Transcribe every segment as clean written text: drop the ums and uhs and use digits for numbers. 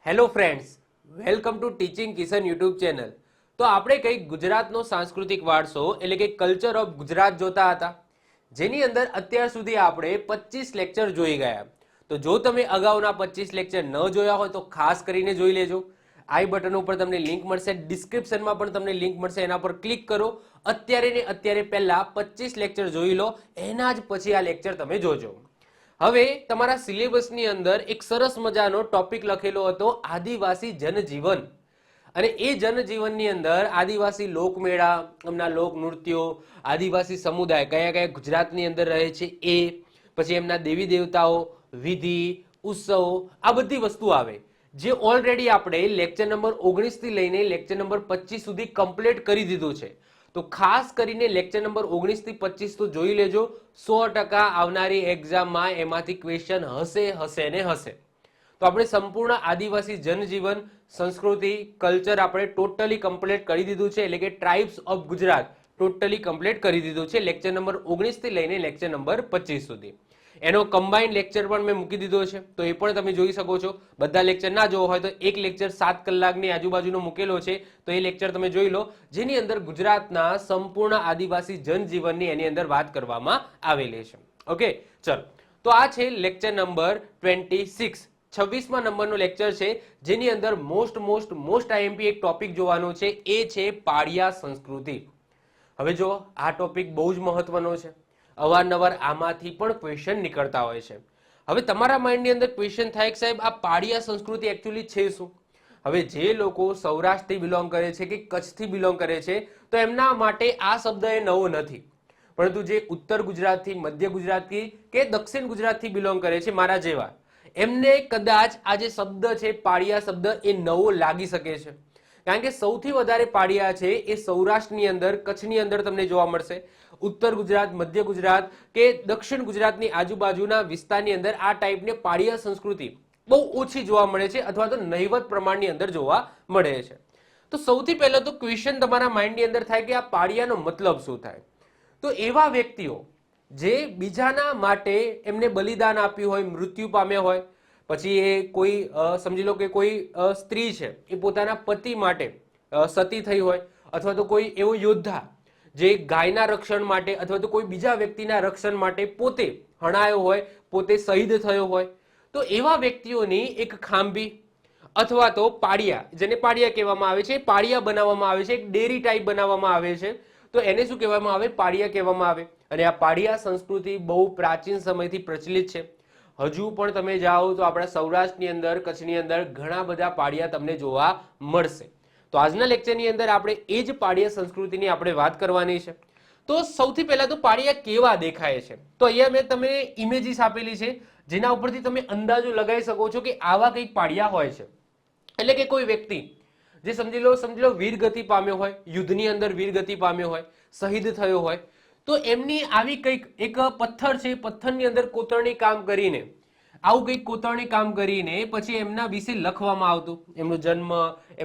Hello friends, welcome to teaching Kishan YouTube channel. તો આપણે કંઈક ગુજરાતનો સાંસ્કૃતિક વારસો એટલે કે કલ્ચર ઓફ ગુજરાત જોતા હતા, જેની અંદર અત્યાર સુધી આપણે 25 લેક્ચર જોઈ ગયા. તો જો તમે અગાઉના 25 લેક્ચર ન જોયા હોય તો ખાસ કરીને જોઈ લેજો. આઈ બટન ઉપર તમને લિંક મળશે, ડિસ્ક્રિપ્શનમાં પણ તમને લિંક મળશે, એના પર ક્લિક કરો. અત્યારે ને અત્યારે પહેલા 25 લેક્ચર જોઈ લો, એના જ પછી આ લેક્ચર તમે જોજો. હવે તમારા સિલેબસની અંદર એક સરસ મજાનો ટોપિક લખેલો હતો, આદિવાસી જનજીવન. અને એ જનજીવનની અંદર આદિવાસી લોકમેળા, એમના લોકનૃત્યો, આદિવાસી સમુદાય કયા કયા ગુજરાતની અંદર રહે છે એ, પછી એમના દેવી દેવતાઓ, વિધિ, ઉત્સવો, આ બધી વસ્તુ આવે, જે ઓલરેડી આપણે લેક્ચર નંબર 19 થી લઈને લેક્ચર નંબર 25 સુધી કમ્પ્લીટ કરી દીધું છે. તો ખાસ કરીને લેક્ચર નંબર 19 થી 25 તો જોઈ લેજો. 100% આવનારી એક્ઝામમાં એમાંથી ક્વેશ્ચન હશે ને હશે. તો આપણે સંપૂર્ણ આદિવાસી જનજીવન, સંસ્કૃતિ, કલ્ચર આપણે ટોટલી કમ્પ્લીટ કરી દીધું છે, એટલે કે tribes of Gujarat totally complete કરી દીધું છે લેક્ચર નંબર 19 થી લઈને લેક્ચર નંબર 25 સુધી. એનો કમ્બાઇન્ડ લેક્ચર પણ મેં મૂકી દીધો છે, તો એ પણ તમે જોઈ શકો છો. બધા લેક્ચર ના જોવો હોય તો એક લેક્ચર 7 કલાકની આજુબાજુનો મૂકેલો છે, તો એ લેક્ચર તમે જોઈ લો, જેની અંદર ગુજરાતના સંપૂર્ણ આદિવાસી જનજીવનની એની અંદર વાત કરવામાં આવેલી છે. ઓકે, ચલો. તો આ છે લેક્ચર નંબર 26, 26મા નંબરનો લેક્ચર છે, જેની અંદર મોસ્ટ આઈએમપી એક ટોપિક જોવાનો છે, એ છે પાળિયા સંસ્કૃતિ. હવે જો આ ટોપિક બહુ જ મહત્વનો છે, અવારનવાર આમાંથી પણ ક્વેશ્ચન નીકળતા હોય છે. હવે તમારા માઇન્ડની અંદર ક્વેશ્ચન થાય કે સાહેબ આ પાળિયા સંસ્કૃતિ એકચ્યુઅલી છે શું? હવે જે લોકો સૌરાષ્ટ્રથી બિલોંગ કરે છે કે કચ્છથી બિલોંગ કરે છે, તો એમના માટે આ શબ્દ એ નવો નથી. પરંતુ જે ઉત્તર ગુજરાતથી, મધ્ય ગુજરાતથી કે દક્ષિણ ગુજરાતથી બિલોંગ કરે છે, મારા જેવા, એમને કદાચ આ જે શબ્દ છે પાળિયા શબ્દ એ નવો લાગી શકે છે. કારણ કે સૌથી વધારે પાળિયા છે એ સૌરાષ્ટ્રની અંદર, કચ્છની અંદર તમને જોવા મળશે. ઉત્તર ગુજરાત, મધ્ય ગુજરાત કે દક્ષિણ ગુજરાતની આજુબાજુના વિસ્તારની અંદર આ ટાઈપની પાળિયા સંસ્કૃતિ બહુ ઓછી જોવા મળે છે, અથવા તો નહિવત પ્રમાણની અંદર જોવા મળે છે. તો સૌથી પહેલા તો ક્વેશ્ચન તમારા માઇન્ડની અંદર થાય કે આ પાળિયાનો મતલબ શું થાય? તો એવા વ્યક્તિઓ જે બીજાના માટે એમને બલિદાન આપ્યું હોય, મૃત્યુ પામ્યા હોય, પછી એ કોઈ સમજી લો કે કોઈ સ્ત્રી છે એ પોતાના પતિ માટે સતી થઈ હોય, અથવા તો કોઈ એવો યોદ્ધા જે ગાયના રક્ષણ માટે અથવા તો કોઈ બીજા વ્યક્તિના રક્ષણ માટે પોતે હણાયો હોય, પોતે શહીદ થયો હોય, તો એવા વ્યક્તિઓની એક ખાંભી અથવા તો પાળિયા, જેને પાળિયા કહેવામાં આવે છે, પાળિયા બનાવવામાં આવે છે, એક ડેરી ટાઈપ બનાવવામાં આવે છે, તો એને શું કહેવામાં આવે? પાળિયા કહેવામાં આવે. અને આ પાળિયા સંસ્કૃતિ બહુ પ્રાચીન સમયથી પ્રચલિત છે. હજુ પણ તમે જાઓ તો આપણા સૌરાષ્ટ્રની અંદર, કચ્છની અંદર ઘણા બધા પાળિયા તમને જોવા મળશે. તો આજના લેક્ચરની અંદર આપણે એ જ પાળિયા સંસ્કૃતિની આપણે વાત કરવાની છે. તો સૌથી પહેલા તો પાળિયા કેવા દેખાય છે? તો અહીંયા મેં તમને ઇમેજીસ આપેલી છે, જેના ઉપરથી તમે અંદાજો લગાવી શકો છો કે આવા કંઈક પાળિયા હોય છે. એટલે કે કોઈ વ્યક્તિ જે સમજી લો વીરગતિ પામ્યો હોય, યુદ્ધની અંદર વીરગતિ પામ્યો હોય, શહીદ થયો હોય, તો એમની આવી કંઈક એક પથ્થર છે, પથ્થરની અંદર કોતરણી કામ કરીને, આવું કંઈક કોતરણી કામ કરીને પછી એમના વિશે લખવામાં આવતું, એમનો જન્મ,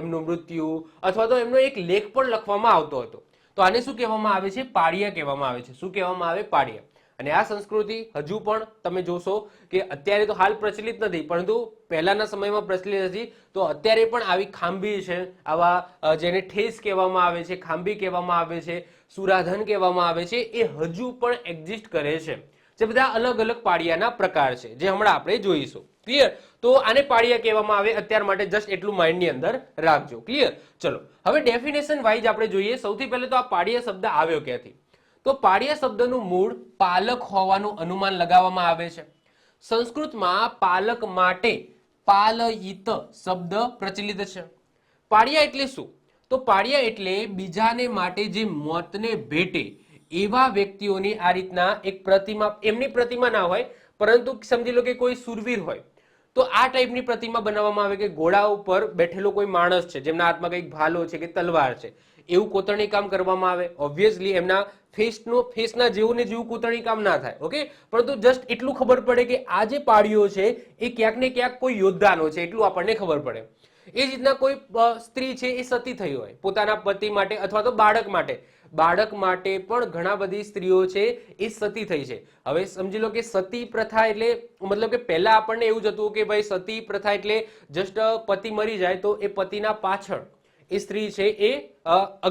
એમનું મૃત્યુ, અથવા તો એમનો એક લેખ પણ લખવામાં આવતો હતો. તો આને શું કહેવામાં આવે છે? પાળિયા કહેવામાં આવે છે. શું કહેવામાં આવે? પાળિયા. અને આ સંસ્કૃતિ હજુ પણ તમે જોશો કે અત્યારે તો હાલ પ્રચલિત નથી, પરંતુ પહેલાના સમયમાં પ્રચલિત હતી. તો અત્યારે પણ આવી ખાંભી છે, આવા જેને ઠેસ કહેવામાં આવે છે, ખાંભી કહેવામાં આવે છે, સુરાધન કહેવામાં આવે છે, એ હજુ પણ એક્ઝિસ્ટ કરે છે. જે બધા અલગ અલગ પાળિયાના પ્રકાર છે, જે હમણાં આપણે જોઈશું. ક્લિયર? તો આને પાળિયા કહેવામાં આવે. અત્યાર માટે જસ્ટ એટલું માઇન્ડની અંદર રાખજો. ક્લિયર? ચલો, હવે ડેફિનેશન વાઇઝ આપણે જોઈએ. સૌથી પહેલા તો આ પાળિયા શબ્દ આવ્યો ક્યાંથી? તો પાળિયા શબ્દનું મૂળ પાલક હોવાનું અનુમાન લગાવવામાં આવે છે. સંસ્કૃતમાં પાલક માટે પાલયિત શબ્દ પ્રચલિત છે. પાળિયા એટલે શું? તો પાળિયા એટલે બીજાને માટે જે મોતને ભેટે એવા વ્યક્તિઓની આ રીતના એક પ્રતિમા, એમની પ્રતિમા ના હોય, પરંતુ સમજી લો કે કોઈ સુરવીર હોય, તો આ ટાઈપની પ્રતિમા બનાવવામાં આવે કે ઘોડા ઉપર બેઠેલો કોઈ માણસ છે, જેમના હાથમાં કંઈક ભાલો છે કે તલવાર છે, એવું કોતરણી કામ કરવામાં આવે. ઓબ્વિયસલી એમના ફેસના જેવું ને જેવું કોતરણી કામ ના થાય. ઓકે, પરંતુ જસ્ટ એટલું ખબર પડે કે આ જે પાડીઓ છે એ ક્યાંક ને ક્યાંક કોઈ યોદ્ધાનો છે, એટલું આપણને ખબર પડે. એ જ રીતના કોઈ સ્ત્રી છે એ સતી થઈ હોય પોતાના પતિ માટે અથવા તો બાળક માટે. બાળક માટે પણ ઘણા બધી સ્ત્રીઓ છે એ સતી થઈ છે. હવે સમજી લો કે સતી પ્રથા એટલે મતલબ કે પહેલા આપણને એવું જ હતું કે ભાઈ સતી પ્રથા એટલે જસ્ટ પતિ મરી જાય તો એ પતિના પાછળ એ સ્ત્રી છે એ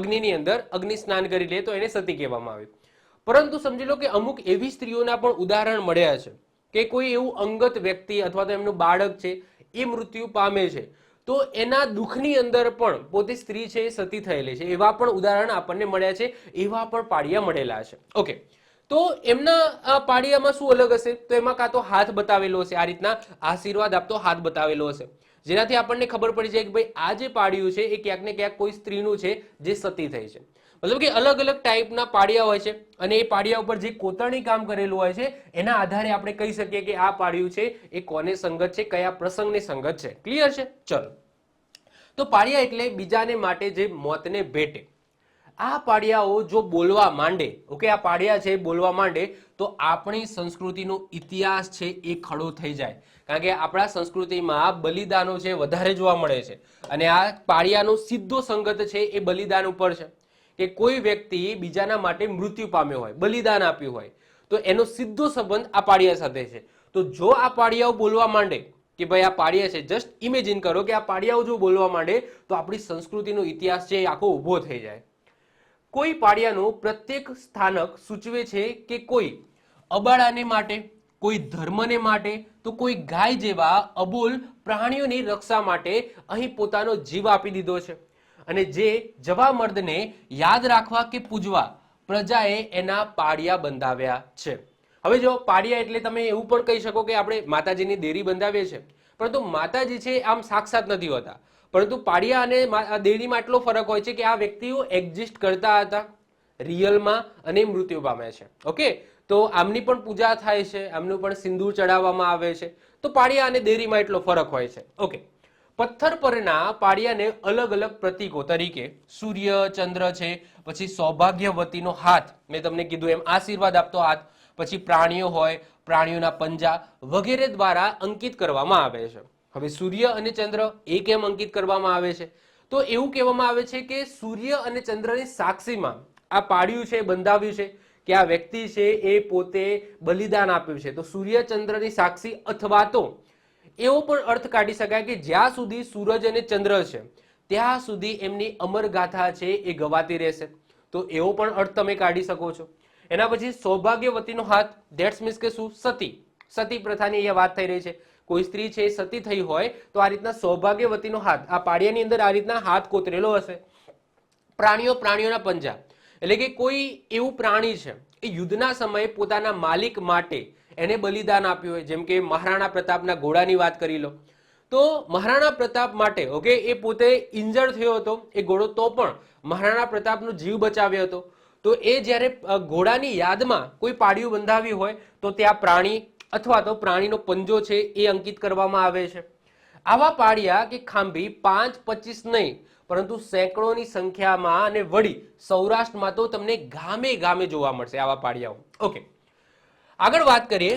અગ્નિની અંદર અગ્નિ સ્નાન કરી લે તો એને સતી કહેવામાં આવે. પરંતુ સમજી લો કે અમુક એવી સ્ત્રીઓના પણ ઉદાહરણ મળ્યા છે કે કોઈ એવું અંગત વ્યક્તિ અથવા તો એમનું બાળક છે એ મૃત્યુ પામે છે તો એના દુઃખની અંદર પણ પોતે સ્ત્રી છે એ સતી થયેલી છે. એવા પણ ઉદાહરણ આપણને મળ્યા છે, એવા પણ પાડિયા મળેલા છે. ઓકે, તો એમના પાડિયામાં શું અલગ હશે? તો એમાં કાં તો હાથ બતાવેલો હશે, આ રીતના આશીર્વાદ આપતો હાથ બતાવેલો હશે, જેનાથી આપણને ખબર પડી જાય કે ભાઈ આ જે પાડિયું છે એ ક્યાંક ને ક્યાંક કોઈ સ્ત્રીનું છે જે સતી થઈ છે. મતલબ કે અલગ અલગ ટાઈપના પાડિયા હોય છે અને એ પાડિયા ઉપર જે કોતરણી કામ કરેલું હોય છે એના આધારે આપણે કહી શકીએ કે આ પાડિયું છે એ કોને સંગત છે, કયા પ્રસંગને સંગત છે. ક્લિયર છે? ચલો, તો પાડિયા એટલે બીજાને માટે જે મોતને ભેટે. આ પાડિયાઓ જો બોલવા માંડે, ઓકે, આ પાડિયા છે બોલવા માંડે તો આપણી સંસ્કૃતિનો ઇતિહાસ છે એ ખડો થઈ જાય. કારણ કે આપણા સંસ્કૃતિમાં બલિદાનો છે વધારે જોવા મળે છે અને આ પાડિયાનો સીધો સંગત છે એ બલિદાન ઉપર છે. કે કોઈ વ્યક્તિ બીજાના માટે મૃત્યુ પામ્યો હોય, બલિદાન આપ્યું હોય તો એનો સીધો સંબંધ આ પાડિયા સાથે છે. તો જો આ પાડિયાઓ બોલવા માંડે કે ભાઈ આ પાડિયા છે, જસ્ટ ઇમેજિન કરો કે આ પાડિયાઓ જો બોલવા માંડે તો આપણી સંસ્કૃતિનો ઇતિહાસ છે એ આખો ઊભો થઈ જાય. કોઈ પાડિયાનું પ્રત્યેક સ્થાનક સૂચવે છે કે કોઈ અબાળાને માટે, કોઈ ધર્મને માટે તો કોઈ ગાય જેવા અબોલ પ્રાણીઓની રક્ષા માટે અહીં પોતાનો જીવ આપી દીધો છે. અને જે જવા મર્દને યાદ રાખવા કે પૂજવા પ્રજાએ એના પાડિયા બંધાવ્યા છે. હવે જો પાડિયા એટલે તમે એવું પણ કહી શકો કે આપણે માતાજીની દેરી બંધાવીએ છીએ, પરંતુ માતાજી છે આમ સાક્ષાત નથી હોતા, પરંતુ પાડિયા અને દેરીમાં એટલો ફરક હોય છે કે આ વ્યક્તિઓ એક્ઝિસ્ટ કરતા હતા રિયલમાં અને મૃત્યુ પામે છે. ઓકે, તો આમની પણ પૂજા થાય છે, આમનું પણ સિંદૂર ચડાવવામાં આવે છે. તો પાડિયા અને દેરીમાં એટલો ફરક હોય છે. ઓકે, પથ્થર પરના પાડિયાને અલગ અલગ પ્રતીકો તરીકે સૂર્ય, ચંદ્ર છે, પછી સૌભાગ્યવતીનો હાથ, મેં તમને કીધું એમ આશીર્વાદ આપતો હાથ, પછી પ્રાણીઓ હોય, પ્રાણીઓના પંજા વગેરે દ્વારા અંકિત કરવામાં આવે છે. હવે સૂર્ય અને ચંદ્ર એ કેમ અંકિત કરવામાં આવે છે? તો એવું કહેવામાં આવે છે કે સૂર્ય અને ચંદ્રની સાક્ષીમાં આ પાડિયું છે બંધાવ્યું છે કે આ વ્યક્તિ છે એ પોતે બલિદાન આપ્યું છે. તો સૂર્ય ચંદ્રની સાક્ષી, અથવા તો એવો પણ અર્થ કાઢી શકાય કે જ્યાં સુધી સૂરજ અને ચંદ્ર છે ત્યાં સુધી એમની અમરગાથા છે એ ગવાતી રહેશે. તો એવો પણ અર્થ તમે કાઢી શકો છો. એના પછી સૌભાગ્યવતીનો હાથ, ધેટ્સ મીન્સ કે શું? સતી. સતી પ્રથાની અહીંયા વાત થઈ રહી છે. કોઈ સ્ત્રી છે સતી થઈ હોય તો આ રીતના સૌભાગ્યવતીનો હાથ, આ પાડિયાની અંદર આ રીતના હાથ કોતરેલો હશે. પ્રાણીઓ, પ્રાણીઓના પંજા, એટલે કે કોઈ એવું પ્રાણી છે એ યુદ્ધના સમયે પોતાના માલિક માટે એને બલિદાન આપ્યું હોય, જેમ કે મહારાણા પ્રતાપના ઘોડાની વાત કરી લો તો મહારાણા પ્રતાપ માટે, ઓકે, એ પોતે ઇન્જર્ડ થયો હતો એ ઘોડો, તો પણ મહારાણા પ્રતાપનો જીવ બચાવ્યો હતો. તો એ જ્યારે ઘોડાની યાદમાં કોઈ પાડિયું બંધાવ્યું હોય તો ત્યાં પ્રાણી અથવા તો પ્રાણીનો પંજો છે એ અંકિત કરવામાં આવે છે. આવા પાડિયા કે ખાંભી 5, 25 નહીં પરંતુ સેંકડોની સંખ્યામાં અને વળી સૌરાષ્ટ્રમાં તો તમને ગામે ગામે જોવા મળશે આવા પાડિયાઓ. ઓકે, આગળ વાત કરીએ.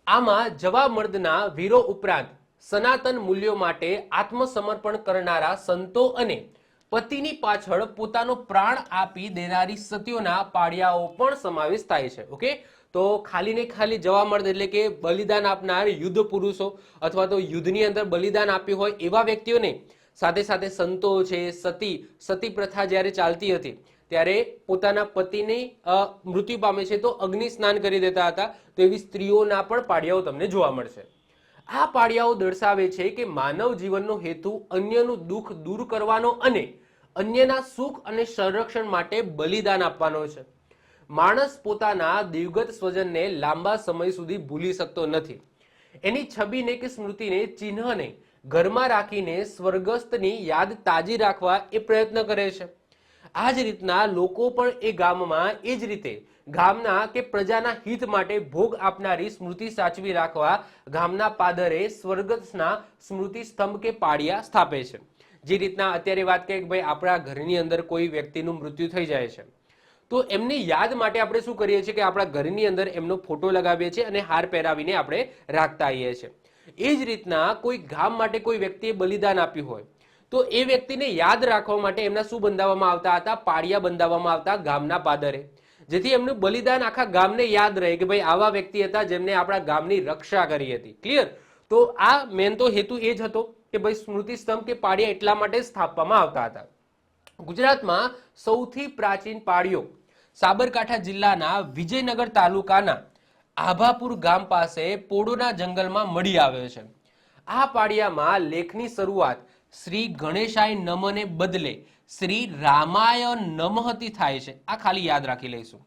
આમાં જવા મર્દના વીરો ઉપરાંત સનાતન મૂલ્યો માટે આત્મસમર્પણ કરનારા સંતો અને પતિની પાછળ પોતાનો પ્રાણ આપી દેનારી સતીઓના પાડિયાઓ પણ સમાવેશ થાય છે. ઓકે, તો ખાલી ને ખાલી જવા મર્દ એટલે કે બલિદાન આપનાર યુદ્ધ પુરુષો અથવા તો યુદ્ધની અંદર બલિદાન આપ્યું હોય એવા વ્યક્તિઓને સાથે સાથે સંતો છે, સતી પ્રથા જ્યારે ચાલતી હતી ત્યારે પોતાના પતિની મૃત્યુ પામે છે તો અગ્નિ સ્નાન કરી દેતા હતા. તો એવી સ્ત્રીઓના પણ પાડિયાઓ તમને જોવા મળશે. આ પાડિયાઓ દર્શાવે છે કે માનવ જીવનનો હેતુ અન્યનું દુઃખ દૂર કરવાનો અને અન્યના સુખ અને સંરક્ષણ માટે બલિદાન આપવાનો છે. માણસ પોતાના દિવગત સ્વજનને લાંબા સમય સુધી ભૂલી શકતો નથી. એની છબીને કે સ્મૃતિને, ચિહ્નને ઘરમાં રાખીને સ્વર્ગસ્થની યાદ તાજી રાખવા એ પ્રયત્ન કરે છે. આ જ રીતના લોકો પણ એ ગામમાં એ જ રીતે ગામના કે પ્રજાના હિત માટે ભોગ આપનારી સ્મૃતિ સાચવી રાખવા ગામના પાદરે સ્વર્ગસ્થના સ્મૃતિ સ્તંભ કે પાડિયા સ્થાપે છે. જે રીતના અત્યારે વાત કરીએ કે ભાઈ આપણા ઘરની અંદર કોઈ વ્યક્તિનું મૃત્યુ થઈ જાય છે તો એમની યાદ માટે આપણે શું કરીએ છીએ કે આપણા ઘરની અંદર એમનો ફોટો લગાવીએ છીએ અને હાર પહેરાવીને આપણે રાખતા આવીએ છીએ. એ જ રીતના કોઈ ગામ માટે કોઈ વ્યક્તિએ બલિદાન આપ્યું હોય તો એ વ્યક્તિને યાદ રાખવા માટે એમના શું બંધાવવામાં આવતા હતા? પાળિયા બંધાવવામાં આવતા ગામના પાદરે, જેથી એમનું બલિદાન આખા ગામને યાદ રહે કે ભાઈ આવા વ્યક્તિ હતા જેમને આપણા ગામની રક્ષા કરી હતી. ક્લિયર? તો આ મેન તો હેતુ એ જ હતો કે ભાઈ સ્મૃતિ સ્તંભ કે પાળિયા એટલા માટે સ્થાપવામાં આવતા હતા. ગુજરાતમાં સૌથી પ્રાચીન પાળીઓ સાબરકાંઠા જિલ્લાના વિજયનગર તાલુકાના આભાપુર ગામ પાસે પોડોના જંગલમાં મળી આવ્યો છે. આ પાળિયામાં લેખની શરૂઆત શ્રી ગણેશાય નમને બદલે શ્રી રામાય નમઃથી થાય છે. આ ખાલી યાદ રાખી લઈશું.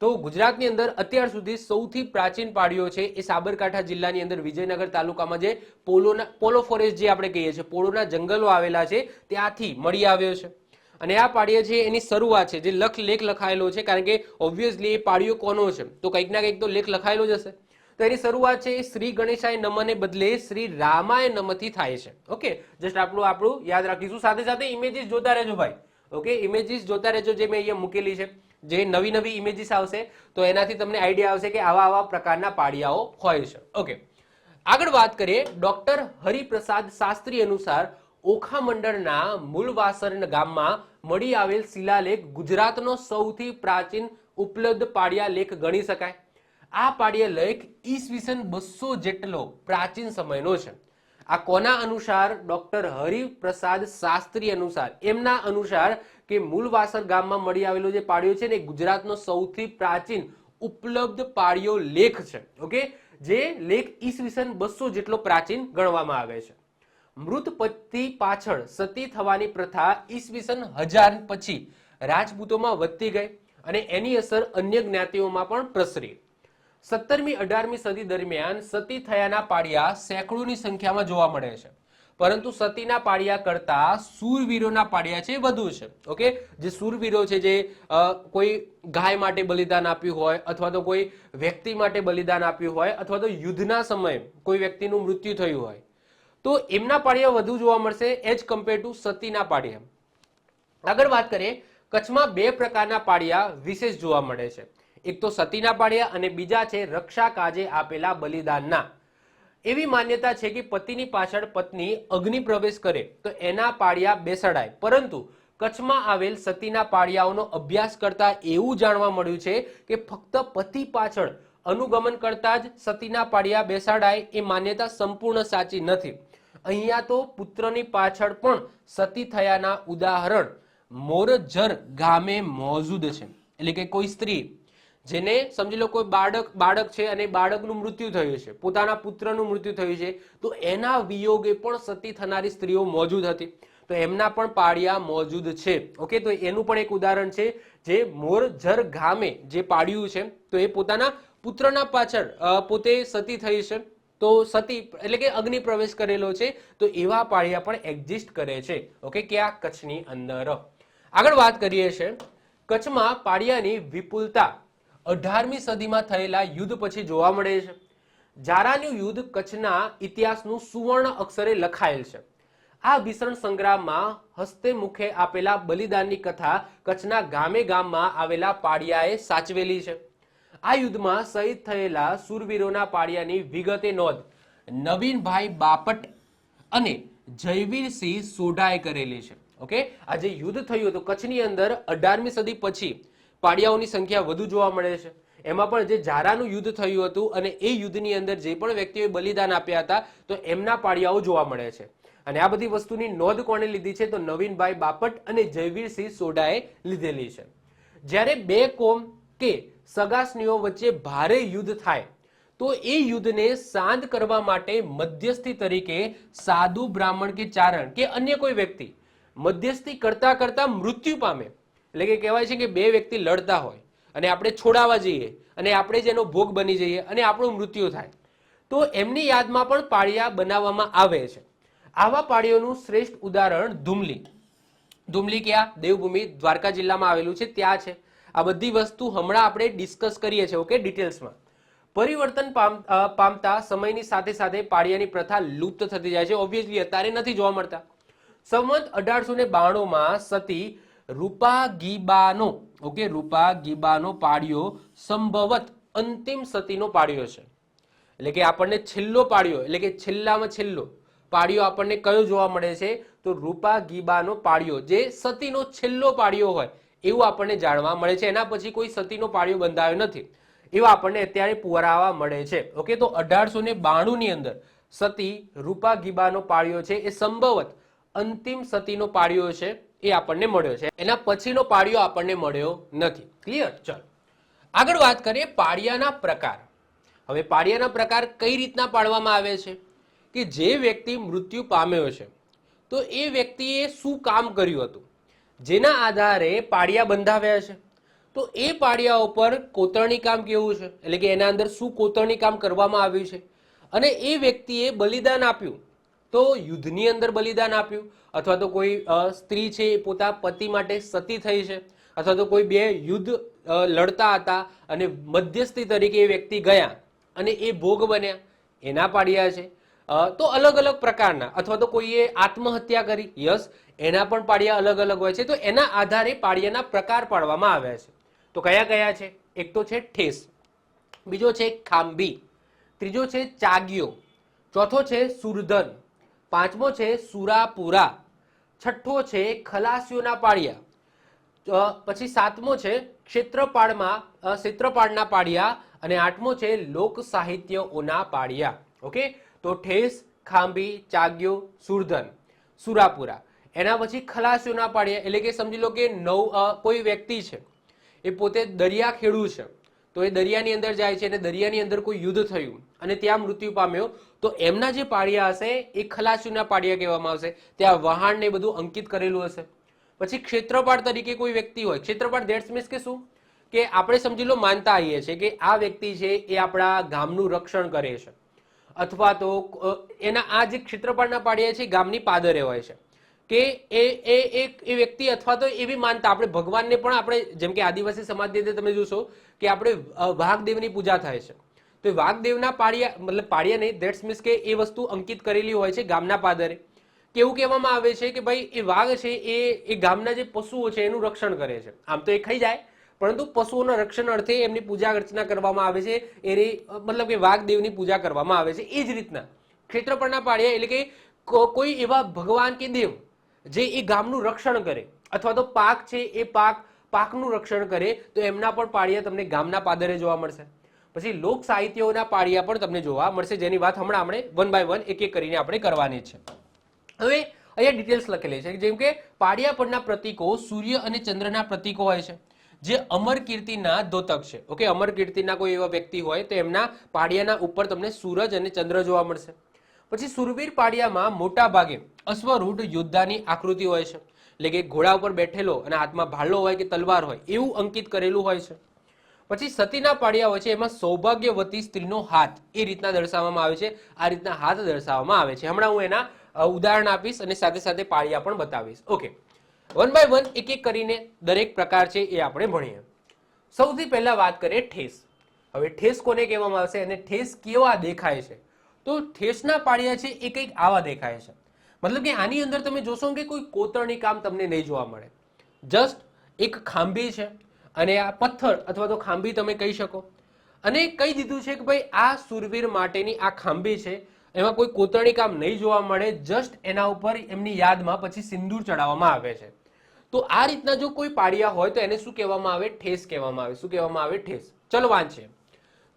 તો ગુજરાતની અંદર અત્યાર સુધી સૌથી પ્રાચીન પાળીઓ છે એ સાબરકાંઠા જિલ્લાની અંદર વિજયનગર તાલુકામાં જે પોલો ફોરેસ્ટ જે આપણે કહીએ છીએ, પોળોના જંગલો આવેલા છે ત્યાંથી મળી આવ્યો છે. અને આ પાળીઓ છે એની શરૂઆત છે જે લેખ લખાયેલો છે, કારણ કે ઓબ્વિયસલી એ પાળીઓ કોનો છે તો કંઈક ના કંઈક તો લેખ લખાયેલો જ હશે. તો એની શરૂઆત છે શ્રી ગણેશાય નમને બદલે શ્રી રામાય નમથી થાય છે. ઓકે, જસ્ટ આપણું યાદ રાખીશું. સાથે સાથે ઇમેજીસ જોતા રહેજો ભાઈ. ઓકે, ઇમેજીસ જોતા રહેજો જે મેં અહીંયા મૂકેલી છે. જે નવી ઇમેજીસ આવશે તો એનાથી તમને આઈડિયા આવશે કે આવા પ્રકારના પાળિયાઓ હોય છે. ઓકે, આગળ વાત કરીએ. ડોક્ટર હરિપ્રસાદ શાસ્ત્રી અનુસાર ઓખા મંડળના મૂળવાસર ગામમાં મળી આવેલ શિલાલેખ ગુજરાતનો સૌથી પ્રાચીન ઉપલબ્ધ પાળિયા લેખ ગણી શકાય. આ પાળિયા લેખ ઈસવીસન 200 જેટલો પ્રાચીન સમયનો છે. આ કોના અનુસાર? ડોક્ટર હરિપ્રસાદ શાસ્ત્રી અનુસાર. એમના અનુસાર કે મૂળવાસર ગામમાં મળી આવેલો જે પાળિયો છે ને ગુજરાતનો સૌથી પ્રાચીન ઉપલબ્ધ પાળિયો લેખ છે. ઓકે, જે લેખ ઈસવીસન 200 જેટલો પ્રાચીન ગણવામાં આવે છે. મૃત પતિ પાછળ સતી થવાની પ્રથા ઈસવીસન 1000 પછી રાજપૂતોમાં વધતી ગઈ અને એની અસર અન્ય જ્ઞાતિઓમાં પણ પ્રસરી. 17મી 18મી સદી દરમિયાન સતી થયાના પાળિયા સેંકડોની સંખ્યામાં જોવા મળે છે, પરંતુ સતીના પાળિયા કરતા શૂરવીરોના પાળિયા છે વધુ છે. ઓકે, જે શૂરવીરો છે જે કોઈ ગાય માટે બલિદાન આપ્યું હોય અથવા તો કોઈ વ્યક્તિ માટે બલિદાન આપ્યું હોય અથવા તો યુદ્ધના સમયે કોઈ વ્યક્તિનું મૃત્યુ થયું હોય તો એમના પાળિયા વધુ જોવા મળશે એઝ કમ્પેર ટુ સતીના પાળિયા. આગળ વાત કરીએ. કચ્છમાં 2 પ્રકારના પાળિયા વિશેષ જોવા મળે છે. એક તો સતીના પાળિયા અને બીજા છે રક્ષા કાજે આપેલા બલિદાનના. એવી માન્યતા છે કે પતિની પાછળ પત્ની અગ્નિ પ્રવેશ કરે તો એના પાળિયા બેસાડાય, પરંતુ કચ્છમાં આવેલ સતીના પાળિયાઓનો અભ્યાસ કરતા એવું જાણવા મળ્યું છે કે ફક્ત પતિ પાછળ અનુગમન કરતા જ સતીના પાળિયા બેસાડાય એ માન્યતા સંપૂર્ણ સાચી નથી. અહીંયા તો પુત્રની પાછળ પણ સતી થયાના ઉદાહરણ મોરજર ગામે મોજૂદ છે. એટલે કે કોઈ સ્ત્રી જેને સમજી લો કોઈ બાળક છે અને બાળકનું મૃત્યુ થયું છે, પોતાના પુત્રનું મૃત્યુ થયું છે, તો એના વિયોગે પણ સતી થનારી સ્ત્રીઓ મોજૂદ હતી, તો એમના પણ પાળિયા મોજૂદ છે. ઓકે, તો એનું પણ એક ઉદાહરણ છે જે મોરજર ગામે જે પાળિયું છે તો એ પોતાના પુત્રના પાછળ પોતે સતી થઈ છે તો સતી એટલે કે અગ્નિ પ્રવેશ કરેલો છે, તો એવા પાળિયા પણ એક્ઝિસ્ટ કરે છે. ઓકે, કે આ કચ્છની અંદર. આગળ વાત કરીએ છે. કચ્છમાં પાળિયાની વિપુલતા 18મી સદીમાં થયેલા યુદ્ધ પછી જોવા મળે છે. જારાનું યુદ્ધ કચ્છના ઇતિહાસનું સુવર્ણ અક્ષરે લખાયેલ છે. આ ભીષણ સંગ્રામમાં હસ્તે મુખે આપેલા બલિદાનની કથા કચ્છના ગામે ગામમાં આવેલા પાળિયાએ સાચવેલી છે. આ યુદ્ધમાં શહીદ થયેલા શૂરવીરોના પાળિયાની વિગતે નોંધ નવીનભાઈ બાપટ અને જયવીરસિંહ સોઢાએ કરેલી છે. ઓકે, આ જે યુદ્ધ થયું હતું કચ્છની અંદર 18મી સદી પછી પાળિયાઓની સંખ્યા વધુ જોવા મળે છે. એમાં પણ જે જારાનું યુદ્ધ થયું હતું અને એ યુદ્ધની અંદર જે પણ વ્યક્તિઓએ બલિદાન આપ્યા હતા તો એમના પાળિયાઓ જોવા મળે છે. અને આ બધી વસ્તુની નોંધ કોણે લીધી છે? તો નવીનભાઈ બાપટ અને જયવીરસિંહ સોઢાએ લીધેલી છે. જ્યારે 2 કોમ કે સગાસનીઓ વચ્ચે ભારે યુદ્ધ થાય તો એ યુદ્ધને શાંત કરવા માટે મધ્યસ્થી તરીકે સાધુ બ્રાહ્મણ કે ચારણ કે અન્ય કોઈ વ્યક્તિ મધ્યસ્થી કરતા કરતા મૃત્યુ પામે, એટલે કે કહેવાય છે કે 2 વ્યક્તિ લડતા હોય અને આપણે છોડાવવા જઈએ અને આપણે જ એનો ભોગ બની જઈએ અને આપણું મૃત્યુ થાય તો એમની યાદમાં પણ પાળિયા બનાવવામાં આવે છે. આવા પાળિયાનું શ્રેષ્ઠ ઉદાહરણ ધુમલી. ધુમલી ક્યાં? દેવભૂમિ દ્વારકા જિલ્લામાં આવેલું છે, ત્યાં છે. આ બધી વસ્તુ હમણાં આપણે ડિસ્કસ કરીએ છીએ. ઓકે, ડિટેલ્સમાં. પરિવર્તન પામતા સમયની સાથે સાથે પાળિયાની પ્રથા લુપ્ત થતી જાય છે. ઓબ્વિયસલી અત્યારે નથી જોવા મળતા. સંવત 1892માં સતી રૂપાગીબાનો, ઓકે, રૂપાગીબાનો પાડ્યો સંભવત અંતિમ સતીનો પાડ્યો છે. એટલે કે આપણને છેલ્લો પાડ્યો, એટલે કે છેલ્લામાં છેલ્લો પાડ્યો આપણને કયો જોવા મળે છે? તો રૂપાગીબાનો પાડ્યો, જે સતીનો છેલ્લો પાડ્યો હોય એવું આપણને જાણવા મળે છે. એના પછી કોઈ સતીનો પાડ્યો બંધાયો નથી એવું આપણને અત્યારે પુરાવા મળે છે. ઓકે, તો 1892 ની અંદર સતી રૂપાગીબાનો પાડ્યો છે એ સંભવત અંતિમ સતીનો પાડ્યો છે એ આપણને મળ્યો છે. એના પછીનો પાડ્યો આપણને મળ્યો નથી. ક્લિયર? ચાલો આગળ વાત કરીએ પાડ્યાના પ્રકાર. હવે પાડ્યાના પ્રકાર કઈ રીતના પાડવામાં આવે છે કે જે વ્યક્તિ મૃત્યુ પામ્યો છે તો એ વ્યક્તિએ શું કામ કર્યું હતું જેના આધારે પાડ્યા બંધાવ્યા છે. તો એ પાડ્યા ઉપર કોતરણી કામ કેવું છે, એટલે કે એના અંદર શું કોતરણી કામ કરવામાં આવ્યું છે, અને એ વ્યક્તિએ બલિદાન આપ્યું તો યુદ્ધની અંદર બલિદાન આપ્યું, અથવા તો કોઈ સ્ત્રી છે એ પોતા પતિ માટે સતી થઈ છે, અથવા તો કોઈ બે યુદ્ધ લડતા હતા અને મધ્યસ્થી તરીકે એ વ્યક્તિ ગયા અને એ ભોગ બન્યા, એના પાડ્યા છે. તો અલગ અલગ પ્રકારના, અથવા તો કોઈએ આત્મહત્યા કરી, યસ, એના પણ પાડ્યા અલગ અલગ હોય છે. તો એના આધારે પાડ્યાના પ્રકાર પાડવામાં આવ્યા છે. તો કયા કયા છે? એક તો છે ઠેસ, બીજો છે ખાંભી, ત્રીજો છે ચાગ્યો, ચોથો છે સુરધન, પાંચમો છે સુરાપુરા, છઠ્ઠો છે ખલાસીઓના પાડ્યા, પછી સાતમો છે ક્ષેત્રપાળના પાડ્યા, અને આઠમો છે લોક સાહિત્યોના પાડ્યા. ઓકે, તો ઠેસ, ખાંભી, ચાગ્યો, સુરધન, સુરાપુરા, એના પછી ખલાસીઓના પાડ્યા. એટલે કે સમજી લો કે કોઈ વ્યક્તિ છે એ પોતે દરિયા ખેડૂ છે, તો એ દરિયાની અંદર જાય છે અને દરિયાની અંદર કોઈ યુદ્ધ થયું અને ત્યાં મૃત્યુ પામ્યો, તો એમના જે પાડ્યા હશે એ ખલાસીઓના પાડ્યા કહેવામાં આવશે. ત્યાં વહાણ ને બધું અંકિત કરેલું હશે. પછી ક્ષેત્રપાળ તરીકે કોઈ વ્યક્તિ હોય, ક્ષેત્રપાળ ધેટ્સ મીન્સ કે શું, કે આપણે સમજી લો માનતા આવીએ છીએ કે આ વ્યક્તિ છે એ આપણા ગામનું રક્ષણ કરે છે, અથવા તો એના આ જે ક્ષેત્રપાળના પાડ્યા છે ગામની પાદરે હોય છે, કે એ વ્યક્તિ, અથવા તો એવી માનતા આપણે ભગવાનને પણ, આપણે જેમ કે આદિવાસી સમાજની અંદર તમે જોશો કે આપણે વાઘદેવની પૂજા થાય છે, તો એ વાઘદેવના પાડ્યા, મતલબ પાડ્યા નહીં, ધેટ્સ મીન્સ કે એ વસ્તુ અંકિત કરેલી હોય છે ગામના પાદરે, કે એવું કહેવામાં આવે છે કે ભાઈ એ વાઘ છે એ ગામના જે પશુઓ છે એનું રક્ષણ કરે છે. આમ તો એ ખાઈ જાય, પરંતુ પશુઓના રક્ષણ અર્થે એમની પૂજા અર્ચના કરવામાં આવે છે, એની મતલબ કે વાઘદેવની પૂજા કરવામાં આવે છે. એ જ રીતના ક્ષેત્રપાળના પાડ્યા એટલે કે કોઈ એવા ભગવાન કે દેવ જે એ ગામનું રક્ષણ કરે, અથવા તો પાક છે એ પાકનું રક્ષણ કરે, તો એમના પણ પાડ્યા તમને ગામના પાદરે જોવા મળશે. પછી લોક સાહિત્યોના પાડ્યા પણ તમને જોવા મળશે, જેની વાત હમણાં આપણે વન બાય વન એક એક કરીને આપણે કરવાની છે. હવે અહીંયા ડિટેલ્સ લખેલી છે, જેમ કે પાડ્યા પરના પ્રતીકો સૂર્ય અને ચંદ્રના પ્રતીકો હોય છે, જે અમર કીર્તિના દ્યોતક છે. ઓકે, અમર કીર્તિના કોઈ એવા વ્યક્તિ હોય તો એમના પાડ્યાના ઉપર તમને સૂરજ અને ચંદ્ર જોવા મળશે. પછી સુરવીર પાડ્યામાં મોટા ભાગે અશ્વરૂઢ યોદ્ધાની આકૃતિ હોય છે, એટલે કે ઘોડા ઉપર બેઠેલો અને હાથમાં ભાલો હોય કે તલવાર હોય એવું અંકિત કરેલું હોય છે. પછી સતીના પાડ્યા હોય છે, એમાં સૌભાગ્યવતી સ્ત્રીનો હાથ એ રીતના દર્શાવવામાં આવે છે, આ રીતના હાથ દર્શાવવામાં આવે છે. હમણાં હું એના ઉદાહરણ આપીશ અને સાથે સાથે પાડ્યા પણ બતાવીશ. ઓકે, વન બાય વન એક એક કરીને દરેક પ્રકાર છે એ આપણે ભણીએ. સૌથી પહેલા વાત કરીએ ઠેસ. હવે ઠેસ કોને કહેવામાં આવશે અને ઠેસ કેવા દેખાય છે? તો ઠેસના પાડ્યા છે એ કંઈક આવા દેખાય છે, મતલબ કે આની અંદર તમે જોશો કે કોઈ કોતરણી કામ તમને નહીં જોવા મળે, જસ્ટ એક ખાંભી છે અને આ પથ્થર અથવા તો ખાંભી તમે કહી શકો, અને કહી દીધું છે કે ભાઈ આ સુરવીર માટેની આ ખાંભી છે, એમાં કોઈ કોતરણી કામ નહીં જોવા મળે, જસ્ટ એના ઉપર એમની યાદમાં પછી સિંદૂર ચડાવવામાં આવે છે. તો આ રીતના જો કોઈ પાડ્યા હોય તો એને શું કહેવામાં આવે? ઠેસ કહેવામાં આવે. શું કહેવામાં આવે? ઠેસ. ચલો વાંચીએ.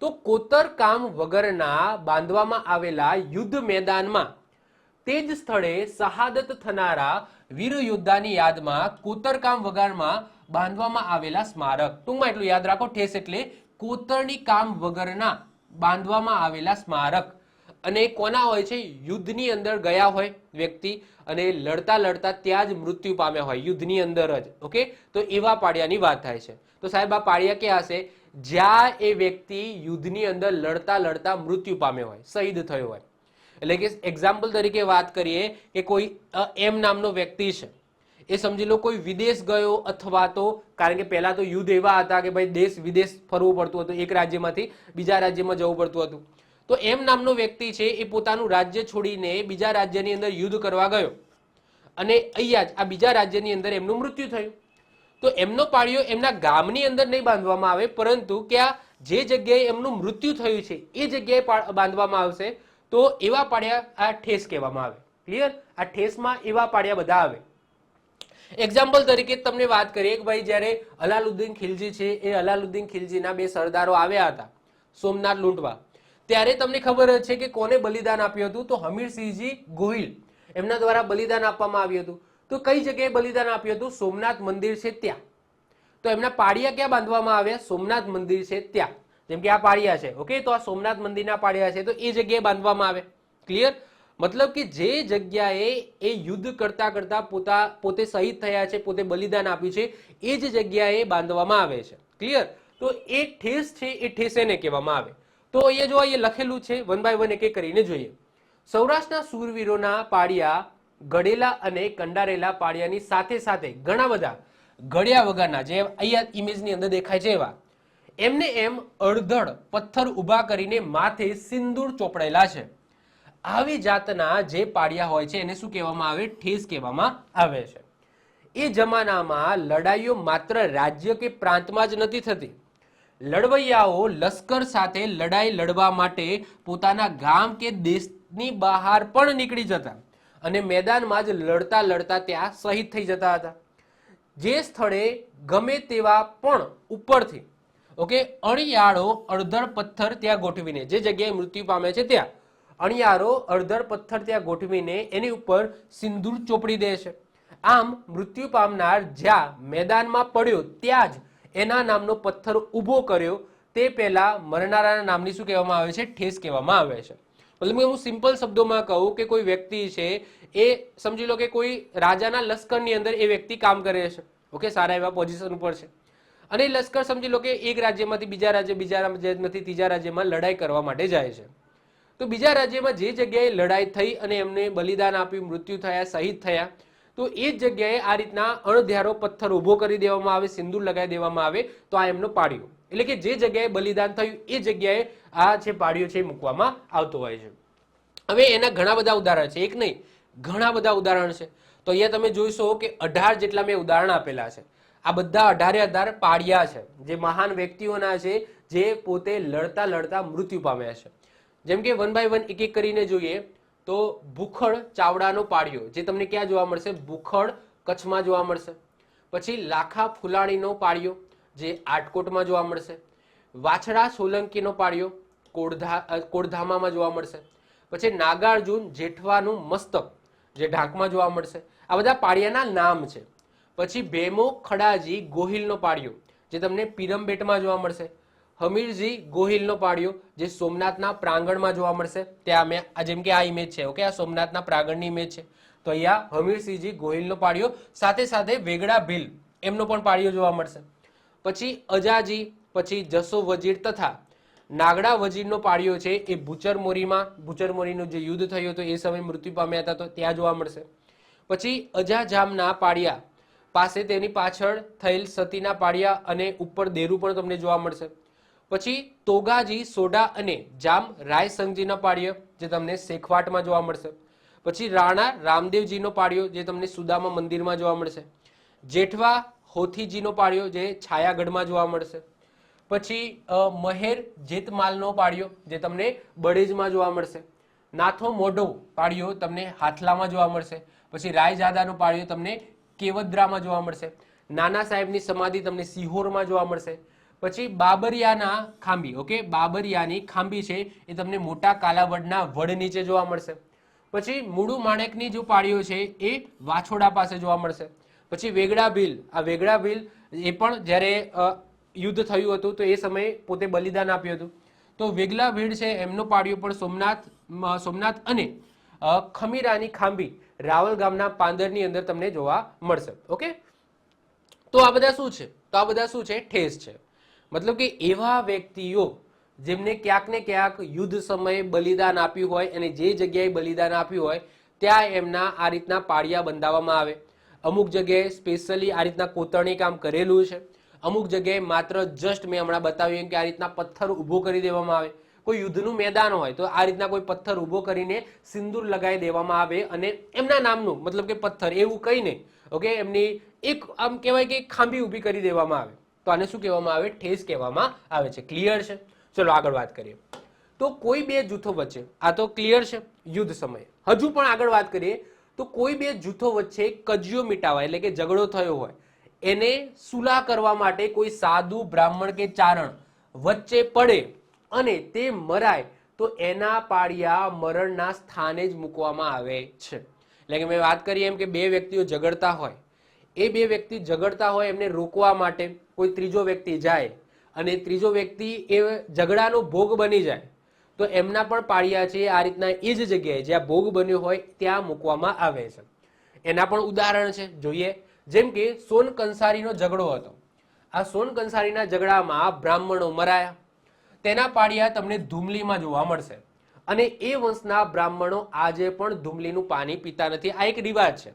તો કોતરકામ વગરના બાંધવામાં આવેલા યુદ્ધ મેદાનમાં તે જ સ્થળે શહાદત થનારા વીર યોદ્ધાની યાદમાં કોતરકામ વગરમાં બાંધવામાં આવેલા સ્મારક. ટૂંકમાં એટલું યાદ રાખો, ઠેસ એટલે કોતરણી કામ વગરના બાંધવામાં આવેલા સ્મારક. અને કોના હોય છે? યુદ્ધની અંદર ગયા હોય વ્યક્તિ અને લડતા લડતા ત્યાં જ મૃત્યુ પામ્યા હોય, યુદ્ધની અંદર જ. ઓકે, તો એવા પાડ્યાની વાત થાય છે. તો સાહેબ આ પાડ્યા ક્યાં હશે? જ્યાં એ વ્યક્તિ યુદ્ધની અંદર લડતા લડતા મૃત્યુ પામ્યો હોય, શહીદ થયો હોય. એટલે કે એક્ઝામ્પલ તરીકે વાત કરીએ કે કોઈ એમ નામનો વ્યક્તિ છે, એ સમજી લો કોઈ વિદેશ ગયો, અથવા તો કારણ કે પહેલા તો યુદ્ધ એવા હતા કે ભાઈ દેશ વિદેશ ફરવું પડતું હતું, એક રાજ્યમાંથી બીજા રાજ્યમાં જવું પડતું હતું. તો એમ નામનો વ્યક્તિ છે એ પોતાનું રાજ્ય છોડીને બીજા રાજ્યની અંદર યુદ્ધ કરવા ગયો અને અહીંયા જ આ બીજા રાજ્યની અંદર એમનું મૃત્યુ થયું. તો એમનો પાળિયો એમના ગામની અંદર નહીં બાંધવામાં આવે, પરંતુ કે આ જે જગ્યાએ એમનું મૃત્યુ થયું છે એ જગ્યાએ બાંધવામાં આવશે. તો એવા પાળિયા આ ઠેસ કહેવામાં આવે. ક્લિયર? આ ઠેસમાં એવા પાળિયા બધા આવે. એક્ઝામ્પલ તરીકે તમને વાત કરીએ કે ભાઈ જ્યારે અલાઉદ્દીન ખિલજી છે એ અલાઉદ્દીન ખિલજીના બે સરદારો આવ્યા હતા સોમનાથ લૂંટવા, ત્યારે તમને ખબર જ છે કે કોને બલિદાન આપ્યું હતું? તો હમીરસિંહજી ગોહિલ એમના દ્વારા બલિદાન આપવામાં આવ્યું હતું. તો કઈ જગ્યાએ બલિદાન આપ્યું હતું? સોમનાથ મંદિર છે ત્યાં. તો એમના પાળિયા ક્યાં બાંધવામાં આવ્યા? સોમનાથ મંદિર છે ત્યાં. જેમ કે આ પાળિયા છે, ઓકે, તો આ સોમનાથ મંદિરના પાળિયા છે, તો એ જગ્યાએ બાંધવામાં આવે. ક્લિયર? મતલબ કે જે જગ્યાએ એ યુદ્ધ કરતા કરતા પોતે શહીદ થયા છે, પોતે બલિદાન આપ્યું છે, એ જ જગ્યાએ બાંધવામાં આવે છે. ક્લિયર? તો એ ઠેસ છે એ ઠેસ એને કહેવામાં આવે. તો અહીંયા જો અહીંયા લખેલું છે, વન બાય વન એક એક કરીને જોઈએ. સૌરાષ્ટ્રના શૂરવીરોના પાળિયા ગળેલા અને કંડારેલા પાળિયાની સાથે સાથે ઘણા બધા ગળ્યા વગરના, જે અહીંયા ઇમેજની અંદર દેખાય છે એવા, એમને એમ અડધડ પથ્થર ઊભા કરીને માથે સિંદૂર ચોપડેલા છે. આવી જાતના જે પાળિયા હોય છે એને શું કહેવામાં આવે? ઠેસ કહેવામાં આવે છે. એ જમાનામાં લડાઈઓ માત્ર રાજ્ય કે પ્રાંતમાં જ નથી થતી. લડવૈયાઓ લશ્કર સાથે લડાઈ લડવા માટે પોતાના ગામ કે દેશની બહાર પણ નીકળી જતા અને મેદાનમાં જ લડતા લડતા ત્યાં શહીદ થઈ જતા હતા. જે સ્થળે ગમે તેવા પણ ઉપરથી, ઓકે, અણિયાળો અડધડ પથ્થર ત્યાં ગોઠવીને, જે જગ્યાએ મૃત્યુ પામે છે ત્યાં અણિયારો અડધડ પથ્થર ત્યાં ગોઠવીને એની ઉપર સિંદૂર ચોપડી દે છે. આમ મૃત્યુ પામનાર જ્યાં મેદાનમાં પડ્યો ત્યાં જ એના નામનો પથ્થર ઊભો કર્યો, તે પહેલા મરનારાના નામની શું કહેવામાં આવે છે? ઠેસ કહેવામાં આવે છે. મતલબ હું સિમ્પલ શબ્દોમાં કહું કે કોઈ વ્યક્તિ છે એ સમજી લો કે કોઈ રાજાના લશ્કરની અંદર એ વ્યક્તિ કામ કરે છે, ઓકે, સારા એવા પોઝિશન ઉપર છે, અને લશ્કર સમજી લો કે એક રાજ્યમાંથી બીજા રાજ્યમાંથી ત્રીજા રાજ્યમાં લડાઈ કરવા માટે જાય છે. તો બીજા રાજ્યમાં જે જગ્યાએ લડાઈ થઈ અને એમને બલિદાન આપ્યું, મૃત્યુ થયા, શહીદ થયા, તો એ જ જગ્યાએ આ રીતના અણધારો પથ્થર ઊભો કરી દેવામાં આવે, સિંદૂર લગાવી દેવામાં આવે. તો આ એમનો પાળિયો, એટલે કે જે જગ્યાએ બલિદાન થયું એ જગ્યાએ આ જે પાળિયો છે એ મૂકવામાં આવતો હોય છે. હવે એના ઘણા બધા ઉદાહરણ છે, એક નહીં ઘણા બધા ઉદાહરણ છે. તો અહીંયા તમે જોઈશો કે 18 જેટલા મેં ઉદાહરણ આપેલા છે. આ બધા 18 પાળિયા છે જે મહાન વ્યક્તિઓના છે, જે પોતે લડતા લડતા મૃત્યુ પામ્યા છે. જેમ કે વન બાય વન એક એક કરીને જોઈએ તો ભૂખડ ચાવડાનો પાળિયો, જે તમને ક્યાં જોવા મળશે? ભૂખડ કચ્છમાં જોવા મળશે. પછી લાખા ફુલાણીનો પાળિયો, જે આટકોટમાં જોવા મળશે. વાછડા સોલંકીનો પાળિયો કોડધામામાં જોવા મળશે. પછી નાગાર્જુન જેઠવાનું મસ્તક, જે ઢાંકમાં જોવા મળશે. આ બધા પાળિયાના નામ છે. પછી ભેમો ખડાજી ગોહિલનો પાળિયો, જે તમને પીરમબેટમાં જોવા મળશે. હમીરજી ગોહિલનો પાળિયો, જે સોમનાથના પ્રાંગણમાં જોવા મળશે. ત્યાં મેં જેમ કે આ ઇમેજ છે, ઓકે, આ સોમનાથના પ્રાંગણની ઇમેજ છે. તો અહીંયા હમીરસિંહજી ગોહિલનો પાળિયો, સાથે સાથે વેગડા ભીલ એમનો પણ પાળિયો જોવા મળશે. પછી અજાજી, પછી જસો વજીર તથા નાગડા વજીરનો પાળિયો છે એ ભૂચરમોરીનું જે યુદ્ધ થયું હતું એ સમયે મૃત્યુ પામ્યા હતા, તો ત્યાં જોવા મળશે. પછી અજાજામના પાળિયા પાસે તેની પાછળ થયેલ સતીના પાળિયા અને ઉપર દેરું પણ તમને જોવા મળશે. પછી તોગાજી સોડા અને જામ રાયસંગજીના પાળિયો, જે તમને શેખવાટમાં જોવા મળશે. પછી રાણા રામદેવજીનો પાળિયો, જે તમને સુદામા મંદિરમાં જોવા મળશે. જેઠવા હોથીજીનો પાળિયો, જે છાયાગઢમાં જોવા મળશે. પછી મહેર જેતમાલનો પાળિયો, જે તમને બળેજમાં જોવા મળશે. નાથો મોઢો પાળિયો તમને હાથલામાં જોવા મળશે. પછી રાયજાદાનો પાળિયો તમને કેવદ્રામાં જોવા મળશે. નાના સાહેબની સમાધિ તમને સિહોરમાં જોવા મળશે. પછી બાબરિયાના ખાંભી, ઓકે, બાબરિયાની ખાંભી છે એ તમને મોટા કાલાવડના વડ નીચે જોવા મળશે. પછી મૂળુ માણેકની જો પાળીઓ છે એ વાછોડા પાસે જોવા મળશે. પછી વેગડા ભીલ, આ વેગડા ભીલ એ પણ જ્યારે યુદ્ધ થયું હતું તો એ સમયે પોતે બલિદાન આપ્યું હતું. તો વેગલા ભીડ છે એમનો પાળિયો પણ સોમનાથ અને ખમીરાની ખાંભી રાવલ ગામના પાંદરની અંદર તમને જોવા મળશે. ઓકે, તો આ બધા શું છે? તો આ બધા શું છે? ઠેસ છે. મતલબ કે એવા વ્યક્તિઓ જેમને ક્યાંક ને ક્યાંક યુદ્ધ સમયે બલિદાન આપ્યું હોય અને જે જગ્યાએ બલિદાન આપ્યું હોય ત્યાં એમના આ રીતના પાળિયા બંધાવવામાં આવે. અમુક જગ્યાએ સ્પેશિયલી આ રીતના કોતરણી કામ કરેલું છે. અમુક જગ્યાએ માત્ર જસ્ટ મેં હમણાં બતાવ્યું કે આ રીતના પથ્થર ઊભો કરી દેવામાં આવે. કોઈ યુદ્ધનું મેદાન હોય તો આ રીતના કોઈ પથ્થર ઊભો કરીને સિંદૂર લગાવી દેવામાં આવે અને એમના નામનું મતલબ કે પથ્થર એવું કહીને ઓકે એમની એક આમ કહેવાય કે ખાંભી ઊભી કરી દેવામાં આવે તો આને શું કહેવામાં આવે? ઠેસ કહેવામાં આવે છે. ક્લિયર છે? ચલો આગળ વાત કરીએ. તો કોઈ બે જૂથો વચ્ચે, આ તો ક્લિયર છે યુદ્ધ સમયે. હજુ પણ આગળ વાત કરીએ તો કોઈ બે જૂથો વચ્ચે કજિયો મિટાવા એટલે કે ઝઘડો થયો હોય એને સુલા કરવા માટે કોઈ સાધુ બ્રાહ્મણ કે ચારણ વચ્ચે પડે અને તે મરાય તો એના પાળિયા મરણના સ્થાને જ મૂકવામાં આવે છે. એટલે કે મેં વાત કરી એમ કે બે વ્યક્તિઓ ઝઘડતા હોય, એ બે વ્યક્તિ ઝઘડતા હોય એમને રોકવા માટે કોઈ ત્રીજો વ્યક્તિ જાય અને ત્રીજો વ્યક્તિ એ ઝઘડાનો ભોગ બની જાય તો એમના પણ પાળિયા છે આ રીતના એ જ જગ્યાએ જ્યાં ભોગ બન્યો હોય ત્યાં મૂકવામાં આવે છે. એના પણ ઉદાહરણ છે, જોઈએ. જેમ કે સોન કંસારીનો ઝઘડો હતો. આ સોન કંસારીના ઝઘડામાં બ્રાહ્મણો મરાયા, તેના પાળિયા તમને ધુમલીમાં જોવા મળશે અને એ વંશના બ્રાહ્મણો આજે પણ ધુમલીનું પાણી પીતા નથી. આ એક રિવાજ છે,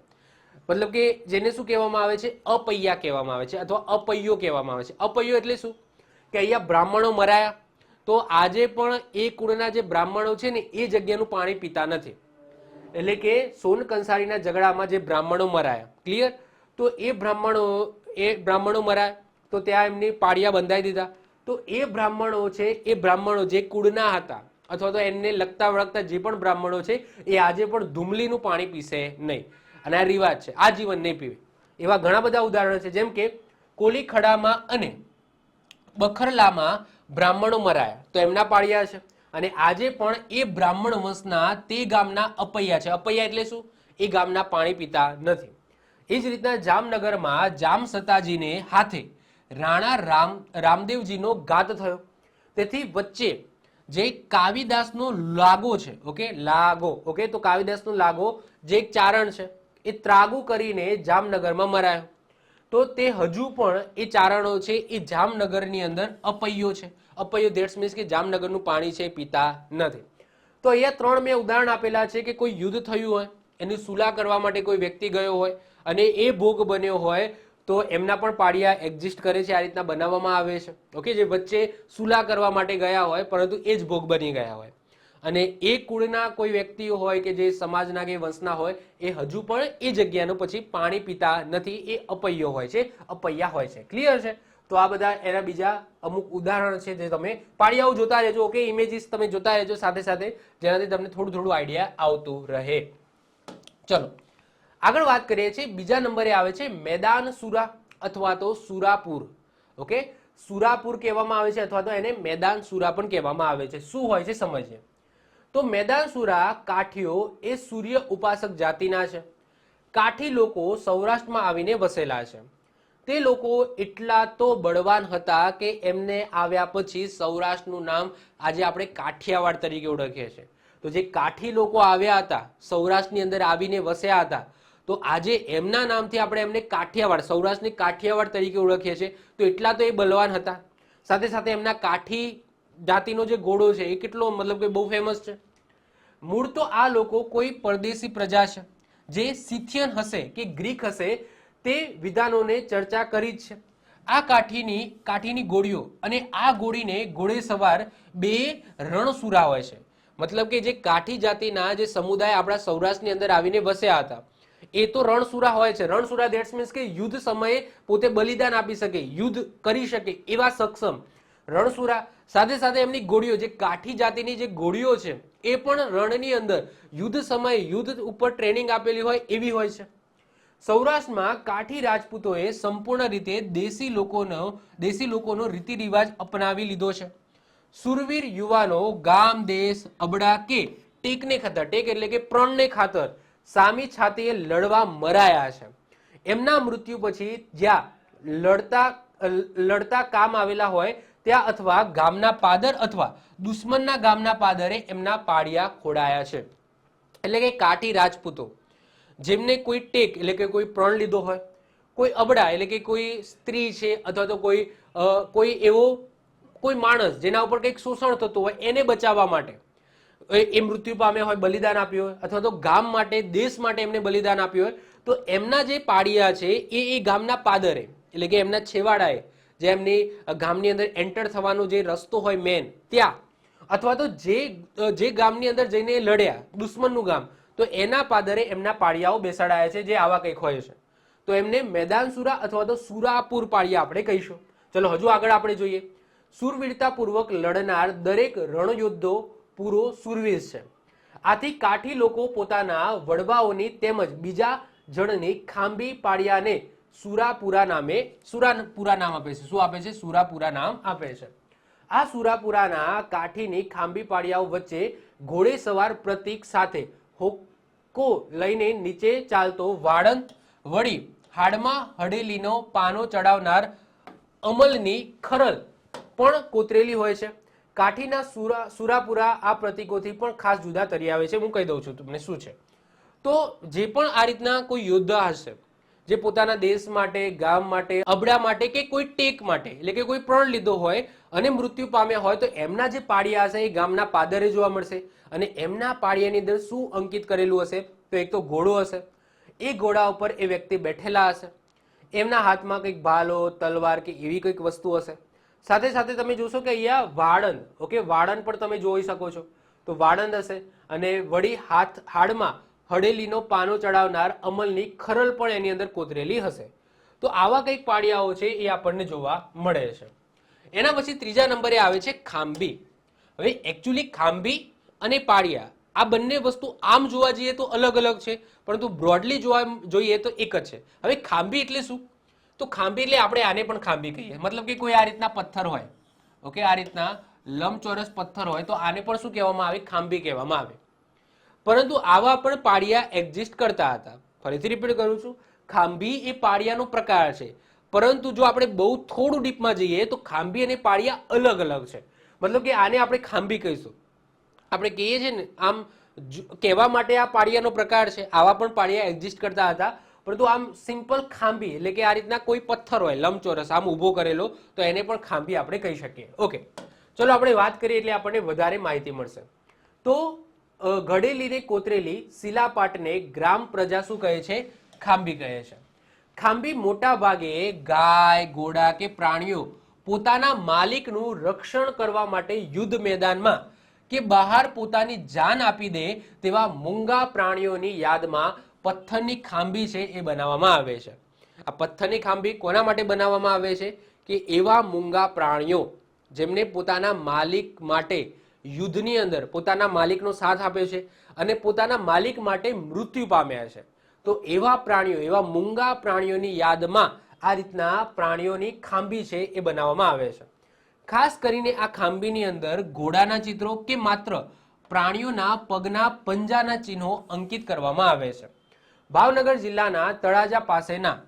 મતલબ કે જેને શું કહેવામાં આવે છે? અપૈયા કહેવામાં આવે છે અથવા અપૈયો કહેવામાં આવે છે. અપૈયો એટલે શું કે અહીંયા બ્રાહ્મણો મરાયા તો આજે પણ એ કુળના જે બ્રાહ્મણો છે ને એ જગ્યાનું પાણી પીતા નથી. એટલે કે સોન કંસારીના ઝઘડામાં જે બ્રાહ્મણો મરાયા, ક્લિયર? તો એ બ્રાહ્મણો મરાયા તો ત્યાં એમની પાળિયા બંધાઈ દીધા. તો એ બ્રાહ્મણો છે, એ બ્રાહ્મણો જે કુળના હતા અથવા તો એમને લગતા વળગતા જે પણ બ્રાહ્મણો છે એ આજે પણ ધુમલીનું પાણી પીશે નહીં અને આ રિવાજ છે, આજીવન નહીં પીવે. એવા ઘણા બધા ઉદાહરણો છે. જેમ કે કોલીખડામાં અને બખરલામાં બ્રાહ્મણો મરાયા તો એમના પાળિયા છે અને આજે પણ એ બ્રાહ્મણ વંશના તે ગામના અપૈયા છે. અપૈયા એટલે શું? એ ગામના પાણી પીતા નથી. એ જ રીતના જામનગરમાં જામ સતાજીને હાથે રાણા રામદેવજીનો ઘાત થયો. તેથી વચ્ચે જે કાવિદાસનો લાગો છે, ઓકે લાગો, ઓકે તો કાવિદાસનો લાગો જે એક ચારણ છે એ ત્રાગુ કરીને જામનગરમાં મરાયો. તો તે હજુ પણ એ ચારણો છે એ જામનગરની અંદર અપૈયો છે. અપૈયો ધેટ્સ મીન્સ કે જામનગરનું પાણી છે પીતા નથી. તો અહીંયા ત્રણ મેં ઉદાહરણ આપેલા છે કે કોઈ યુદ્ધ થયું હોય, એની સુલા કરવા માટે કોઈ વ્યક્તિ ગયો હોય અને એ ભોગ બન્યો હોય તો એમના પણ પાળિયા એક્ઝિસ્ટ કરે છે, આ રીતના બનાવવામાં આવે છે. ઓકે, જે વચ્ચે સુલા કરવા માટે ગયા હોય પરંતુ એ જ ભોગ બની ગયા હોય અને એ કુળના કોઈ વ્યક્તિઓ હોય કે જે સમાજના કે વંશના હોય એ હજુ પણ એ જગ્યાનું પછી પાણી પીતા નથી, એ અપૈયો હોય છે, અપૈયા હોય છે. ક્લિયર છે? તો આ બધા એના બીજા અમુક ઉદાહરણ છે જે તમે પાળિયાઓ જોતા રહેજો. ઓકે, ઇમેજીસ તમે જોતા રહેજો સાથે સાથે, જેનાથી તમને થોડું થોડું આઈડિયા આવતું રહે. ચલો આગળ વાત કરીએ છીએ. બીજા નંબરે આવે છે મેદાન સુરા અથવા તો સુરાપુર. ઓકે, સુરાપુર કહેવામાં આવે છે અથવા તો એને મેદાન સુરા પણ કહેવામાં આવે છે. શું હોય છે સમજીએ. તો મેદાન સુરા કાઠીઓ એ સૂર્ય ઉપાસક જાતિના છે. કાઠી લોકો સૌરાષ્ટ્રમાં આવીને વસેલા છે. તે લોકો એટલા તો બળવાન હતા કે એમને આવ્યા પછી સૌરાષ્ટ્રનું નામ આજે આપણે કાઠિયાવાડ તરીકે ઓળખીએ છીએ. તો જે કાઠી લોકો આવ્યા હતા, સૌરાષ્ટ્રની અંદર આવીને વસ્યા હતા, તો આજે એમના નામથી આપણે એમને કાઠિયાવાડ, સૌરાષ્ટ્રની કાઠિયાવાડ તરીકે ઓળખીએ છીએ. તો એટલા તો એ બલવાન હતા. સાથે સાથે એમના કાઠી જાતિનો જે ઘોડો છે એ કેટલો મતલબ કે બહુ ફેમસ છે. મૂળ તો આ લોકો કોઈ પરદેશી પ્રજા છે જે સિથિયન હશે કે ગ્રીક હશે તે વિધાનોને ચર્ચા કરી જ છે. આ કાઠીની ઘોડીઓ અને આ ઘોડીને ઘોડે સવાર બે રણસુરા હોય છે. મતલબ કે જે કાઠી જાતિના જે સમુદાય આપણા સૌરાષ્ટ્રની અંદર આવીને વસ્યા હતા એ તો રણસુરા હોય છે. રણસુરા ધેટ્સ મીન્સ કે યુદ્ધ સમયે પોતે બલિદાન આપી શકે, યુદ્ધ કરી શકે એવા સક્ષમ રણસુરા. સાથે સાથે એમની ઘોડીઓ, જે કાઠી જાતિની જે ઘોડીઓ છે એ પણ રણની અંદર યુદ્ધ સમયે યુદ્ધ ઉપર ટ્રેનિંગ આપેલી હોય એવી હોય છે. સૌરાષ્ટ્રમાં કાઠી રાજપૂતોએ સંપૂર્ણ રીતે દેશી લોકોનો રીતિ રિવાજ અપનાવી લીધો છે. સુરવીર યુવાનો ગામ, દેશ, અબડા કે ટેકને ખાતર, ટેક એટલે કે પ્रणને ખાતર સામી છાતીએ લડવા મરાયા છે. એમના મૃત્યુ પછી જ્યાં લડતા કામ આવેલા હોય ત્યાં અથવા ગામના પાદર અથવા દુશ્મનના ગામના પાદરે એમના પાળિયા ખોડાયા છે. એટલે કે કાઠી રાજપૂતો જેમને કોઈ ટેક એટલે કે કોઈ પ્રણ લીધો હોય, કોઈ અબડા એટલે કે કોઈ સ્ત્રી છે અથવા તો કોઈ એવો કોઈ માણસ જેના ઉપર કંઈક શોષણ થતું હોય એને બચાવવા માટે એ મૃત્યુ પામ્યા હોય, બલિદાન આપ્યું હોય, અથવા તો ગામ માટે, દેશ માટે એમને બલિદાન આપ્યું હોય, તો એમના જે પાળિયા છે એ ગામના પાદરે એટલે કે એમના છેવાડાએ, જે એમની ગામની અંદર એન્ટર થવાનો જે રસ્તો હોય મેન ત્યાં, અથવા તો જે ગામની અંદર જઈને લડ્યા, દુશ્મનનું ગામ, તો એના પાદરે એમના પાળિયાઓ બેસાડાયા છે, જે આવા કંઈક હોય છે. તો એમને મેદાનસુરા અથવા તો સુરાપુર પાળિયા આપણે કહીશું. ચલો હજુ આગળ આપણે જોઈએ. સુરવીરતાપૂર્વક લડનાર દરેક રણયોદ્ધો પૂરો સુરવીર છે. આથી કાઠી લોકો પોતાના વડવાઓની તેમજ બીજા જણની ખાંભી પાળિયાને સુરાપુરા નામ આપે છે. શું આપે છે? સુરાપુરા નામ આપે છે. આ સુરાપુરાના કાઠીની ખાંભી પાળિયાઓ વચ્ચે ઘોડેસવાર પ્રતીક સાથે હોક્કો લઈને નીચે ચાલતો વાળંદ, વળી હાડમાં હડેલીનો પાનો ચડાવનાર અમલની ખરલ પણ કોતરેલી હોય છે. કાઠીના સુરાપુરા આ પ્રતીકોથી પણ ખાસ જુદા તરી આવે છે. હું કહી દઉં છું તમને શું છે. તો જે પણ આ રીતના કોઈ યોદ્ધા હશે, જે પોતાના દેશ માટે, ગામ માટે, અબડા માટે કે કોઈ ટેક માટે, એટલે કે કોઈ પ્રણ લીધો હોય અને મૃત્યુ પામ્યા હોય, તો એમના જે પાળિયા હશે એ ગામના પાદરે જોવા મળશે. અને એમના પાળિયાની અંદર શું અંકિત કરેલું હશે? તો એક તો ઘોડો હશે, એ ઘોડા ઉપર એ વ્યક્તિ બેઠેલા હશે, એમના હાથમાં કંઈક ભાલો, તલવાર કે એવી કંઈક વસ્તુ હશે. સાથે સાથે તમે જોશો કે અહીંયા વાળંદ, ઓકે, વાળંદ પણ તમે જોઈ શકો છો. તો વાળંદ હશે અને વળી હાડમાં હડેલીનો પાનો ચડાવનાર અમલની ખરલ પણ એની અંદર કોતરેલી હશે. તો આવા કંઈક પાળિયાઓ છે એ આપણને જોવા મળે છે. એના પછી ત્રીજા નંબરે આવે છે ખાંભી. હવે એકચ્યુઅલી ખાંભી અને પાળિયા આ બંને વસ્તુ આમ જોવા જઈએ તો અલગ અલગ છે, પરંતુ બ્રોડલી જોવા જોઈએ તો એક જ છે. હવે ખાંભી એટલે શું? તો ખાંભી એટલે આપણે આને પણ ખાંભી કહીએ. મતલબ કે કોઈ આ રીતના પથ્થર હોય, ઓકે, આ રીતના લંબચોરસ પથ્થર હોય તો આને પણ શું કહેવામાં આવે? ખાંભી કહેવામાં આવે. પરંતુ આવા પણ પાળિયા એક્ઝિસ્ટ કરતા હતા. ફરીથી રિપીટ કરું છું, ખાંભી એ પાળિયાનો પ્રકાર છે, પરંતુ જો આપણે બહુ થોડું ડીપમાં જઈએ તો ખાંભી અને પાળિયા અલગ અલગ છે. મતલબ કે આને આપણે ખાંભી કહીશું. આપણે કહીએ છીએ ને આમ કહેવા માટે આ પાળિયાનો પ્રકાર છે. આવા પણ પાળિયા એક્ઝિસ્ટ કરતા હતા, પરંતુ આમ સિમ્પલ ખાંભી એટલે કે આ રીતના કોઈ પથ્થર હોય લંબચોરસ આમ ઊભો કરેલો, તો એને પણ ખાંભી આપણે કહી શકીએ. ઓકે, ચલો આપણે વાત કરીએ એટલે આપણને વધારે માહિતી મળશે. તો ઘડેલીને કોતરેલી શિલાપાટને ગ્રામ પ્રજા શું કહે છે? ખાંભી કહે છે. ખાંભી મોટા ભાગે ગાય, ઘોડા કે પ્રાણીઓ પોતાના માલિકનું રક્ષણ કરવા માટે યુદ્ધ મેદાનમાં કે બહાર પોતાની જાન આપી દે તેવા મૂંગા પ્રાણીઓની યાદમાં પથ્થરની ખાંભી છે એ બનાવવામાં આવે છે. આ પથ્થરની ખાંભી કોના માટે બનાવવામાં આવે છે? કે એવા મૂંગા પ્રાણીઓ જેમને પોતાના માલિક માટે યુદ્ધની અંદર પોતાના માલિકનો સાથ આપ્યો છે અને પોતાના માલિક માટે મૃત્યુ પામ્યા છે. તો એવા પ્રાણીઓ, એવા મૂંગા પ્રાણીઓની યાદમાં આ રીતના પ્રાણીઓની ખાંભી છે એ બનાવવામાં આવે છે. ખાસ કરીને આ ખાંભીની અંદર ઘોડાના ચિત્રો કે માત્ર પ્રાણીઓના પગના પંજાના ચિહ્નો અંકિત કરવામાં આવે છે. ભાવનગર જિલ્લાના તળાજા પાસેના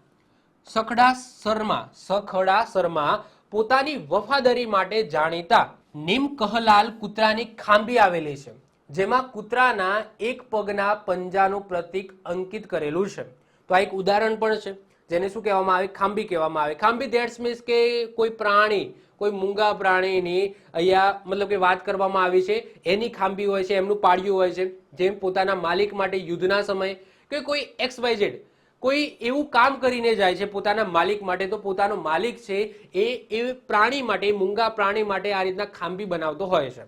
સખડાસરમાં પોતાની વફાદારી માટે જાણીતા નિમકહલાલ કૂતરાની ખાંભી આવેલી છે, જેમાં કૂતરાના એક પગના પંજાનું પ્રતીક અંકિત કરેલું છે. તો આ એક ઉદાહરણ પણ છે જેને શું કહેવામાં આવે? ખાંભી કહેવામાં આવે. ખાંભી ધેટ્સ મીન્સ કે કોઈ પ્રાણી, કોઈ મૂંગા પ્રાણીની અહીંયા મતલબ કે વાત કરવામાં આવી છે, એની ખાંભી હોય છે, એમનું પાળિયું હોય છે, જેમ પોતાના માલિક માટે યુદ્ધના સમયે કે કોઈ XYZ કોઈ એવું કામ કરીને જાય છે પોતાના માલિક માટે, તો પોતાનો માલિક છે એ પ્રાણી માટે, મૂંગા પ્રાણી માટે આ રીતના ખાંભી બનાવતો હોય છે,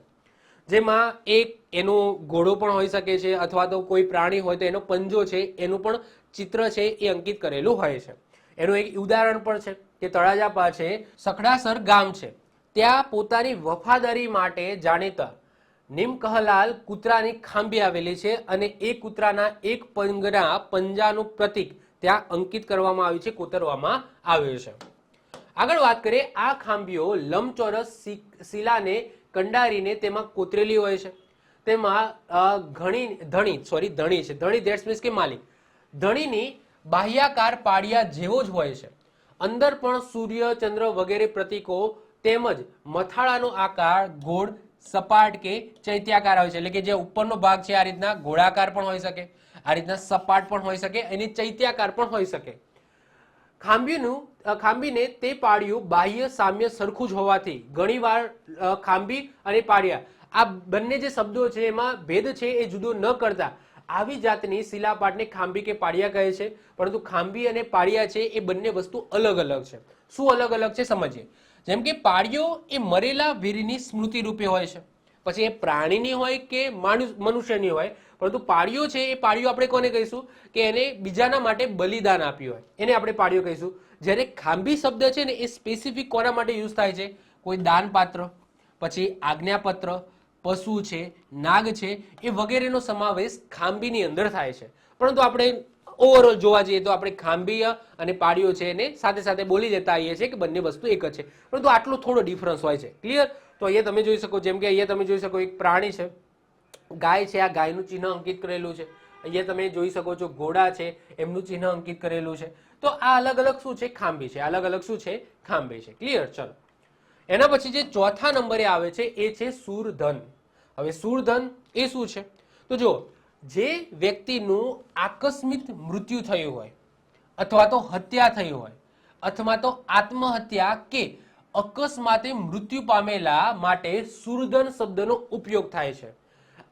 જેમાં એક એનો ઘોડો પણ હોઈ શકે છે અથવા તો કોઈ પ્રાણી હોય તો એનો પંજો છે એનું પણ ચિત્ર છે એ અંકિત કરેલું હોય છે. એનું એક ઉદાહરણ પણ છે કે તળાજા પાસે સખડાસર ગામ છે, ત્યાં પોતાની વફાદારી માટે જાણીતા નિમકહલાલ કૂતરાની ખાંભી આવેલી છે અને એ કૂતરાના એક પગના પંજાનું પ્રતીક ત્યાં અંકિત કરવામાં આવ્યું છે, કોતરવામાં આવ્યું છે. આગળ વાત કરીએ, આ ખાંભીઓ લંબચોરસ શિલાને કંડારીને તેમાં કોતરેલી હોય છે. તેમાં ધણી ધેટ્સ મીન્સ કે માલિક, ધણીની બાહ્યાકાર પાળિયા જેવો જ હોય છે. અંદર પણ સૂર્ય, ચંદ્ર વગેરે પ્રતીકો તેમજ મથાળાનો આકાર ગોળ, સપાટ કે ચૈત્યાકાર હોય છે. એટલે કે જે ઉપરનો ભાગ છે આ રીતના ગોળાકાર પણ હોઈ શકે, આ રીતના સપાટ પણ હોઈ શકે, એની ચૈત્યાકાર પણ હોઈ શકે. ખાંભીને તે પાળિયું બાહ્ય સામ્ય સરખું જ હોવાથી ઘણીવાર ખાંભી અને પાળિયા આ બંને જે શબ્દો છે એમાં ભેદ છે એ જુદો ન કરતા આવી જાતની શિલાપાટને ખાંભી કે પાળિયા કહે છે. પરંતુ ખાંભી અને પાળિયા છે એ બંને વસ્તુ અલગ અલગ છે. શું અલગ અલગ છે સમજીએ. જેમ કે પાળિયો એ મરેલા વીરની સ્મૃતિ રૂપે હોય છે, પછી એ પ્રાણીની હોય કે મનુષ્યની હોય, પરંતુ પાળીઓ છે એ પાળીઓ આપણે કોને કહીશું કે એને બીજાના માટે બલિદાન આપ્યું હોય એને આપણે પાળીઓ કહીશું. જ્યારે ખાંભી શબ્દ છે ને એ સ્પેસિફિક કોના માટે યુઝ થાય છે? કોઈ દાનપાત્ર, પછી આજ્ઞાપત્ર, પશુ છે, નાગ છે, એ વગેરેનો સમાવેશ ખાંભીની અંદર થાય છે. પરંતુ આપણે ઓવરઓલ જોવા જઈએ તો આપણે ખાંભી અને પાળીઓ છે એને સાથે સાથે બોલી લેતા આવીએ છીએ કે બંને વસ્તુ એક જ છે, પરંતુ આટલો થોડો ડિફરન્સ હોય છે. ક્લિયર? તો અહીંયા તમે જોઈ શકો, જેમ કે અહીંયા તમે જોઈ શકો એક પ્રાણી છે, ગાય છે, આ ગાયનું ચિહ્ન અંકિત કરેલું છે. અહીંયા તમે જોઈ શકો છો ઘોડા છે, એમનું ચિહ્ન અંકિત કરેલું છે. તો આ અલગ અલગ શું છે? ખાંભી છે. અલગ અલગ શું છે? ખાંભી છે. ક્લિયર? ચલો, એના પછી જે ચોથા નંબરે આવે છે એ છે શૂરધન. હવે શૂરધન એ શું છે? તો જો જે વ્યક્તિનું આકસ્મિક મૃત્યુ થયું હોય, અથવા તો હત્યા થઈ હોય, અથવા તો આત્મહત્યા કે અકસ્માતે મૃત્યુ પામેલા માટે શૂરધન શબ્દનો ઉપયોગ થાય છે.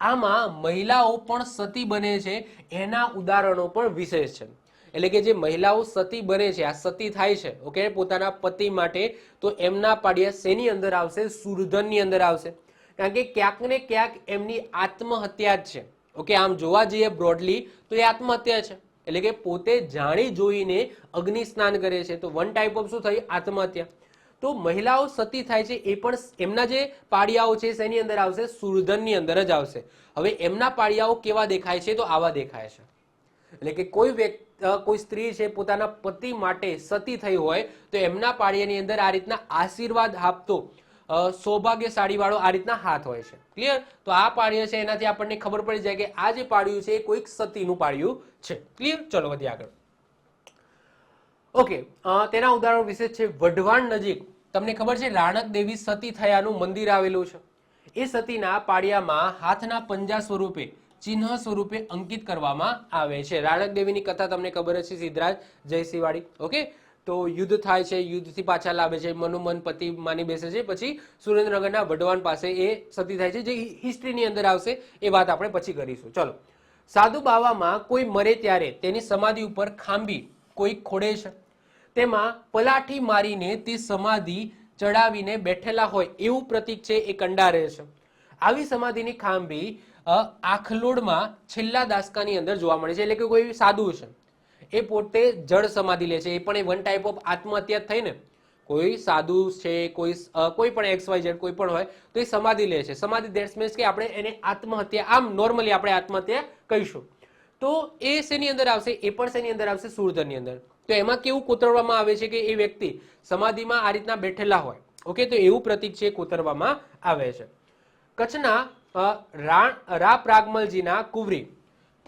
આમાં મહિલાઓ પણ સતી બને છે, એના ઉદાહરણો પણ વિશેષ છે. એટલે કે જે મહિલાઓ સતી બને છે, આ સતી થાય છે ઓકે પોતાના પતિ માટે, તો એમના પાડિયા શેની અંદર આવશે? શૂરધનની અંદર આવશે. કારણ કે ક્યાંક ને ક્યાંક એમની આત્મહત્યા જ છે. ઓકે, આમ જોવા જઈએ બ્રોડલી તો એ આત્મહત્યા છે. એટલે કે પોતે જાણી જોઈને અગ્નિ સ્નાન કરે છે, તો વન ટાઈપ ઓફ શું થઈ? આત્મહત્યા. તો મહિલાઓ સતી થાય છે એ પણ એમના જે પાળિયાઓ છે શેની અંદર આવશે? શૂરધનની અંદર જ આવશે. હવે એમના પાળિયાઓ કેવા દેખાય છે? તો આવા દેખાય છે. એટલે કે કોઈ સ્ત્રી છે પોતાના પતિ માટે સતી થઈ હોય તો એમના પાળિયાની અંદર આ રીતના આશીર્વાદ આપતો સૌભાગ્યશાળી વાળો આ રીતના હાથ હોય છે. ક્લિયર? તો આ પાળિયા છે એનાથી આપણને ખબર પડી જાય કે આ જે પાળિયું છે એ કોઈક સતીનું પાળિયું છે. ક્લિયર? ચલો વધીએ આગળ. ઓકે, તેના ઉદાહરણ વિશે છે વઢવાણ નજીક તમને ખબર છે રાણક દેવી સતી થયાનું મંદિર આવેલું છે. એ સતીના પાળિયામાં હાથના પંજા સ્વરૂપે ચિહ્ન સ્વરૂપે અંકિત કરવામાં આવે છે. રાણક દેવીની કથા તમને ખબર છે, સિદ્ધરાજ જયસિંહવાળી. ઓકે, તો યુદ્ધ થાય છે, યુદ્ધથી પાછા લાવે છે, મનોમન પતિ માની બેસે છે, પછી સુરેન્દ્રનગરના વઢવાણ પાસે એ સતી થાય છે. જે હિસ્ટ્રીની અંદર આવશે એ વાત આપણે પછી કરીશું. ચલો, સાધુ બાવામાં કોઈ મરે ત્યારે તેની સમાધિ ઉપર ખાંભી કોઈ ખોડે છે, તેમાં પલાઠી મારીને તે સમાધિ ચડાવીને બેઠેલા હોય એવું પ્રતીક છે એ કંડારે છે. આવી સમાધિની ખાંભી આખલોડમાં છેલ્લા દાસકાની અંદર જોવા મળે છે. એટલે કે કોઈ સાધુ છે એ પોતે જળ સમાધિ લે છે, એ પણ એ વન ટાઈપ ઓફ આત્મહત્યા થઈ ને. કોઈ સાધુ છે, કોઈ પણ XYZ કોઈ પણ હોય તો એ સમાધિ લે છે. સમાધિ ધેટ્સ મીન્સ કે આપણે એને આત્મહત્યા, આમ નોર્મલી આપણે આત્મહત્યા કહીશું. તો એ શેની અંદર આવશે? એ પણ શેની અંદર આવશે? શૂરધનની અંદર. તો એમાં કેવું કોતરવામાં આવે છે કે એ વ્યક્તિ સમાધિમાં આ રીતના બેઠેલા હોય. ઓકે, તો એવું પ્રતીક છે કોતરવામાં આવે છે. કચ્છના રા પ્રાગમલજીના કુંવરી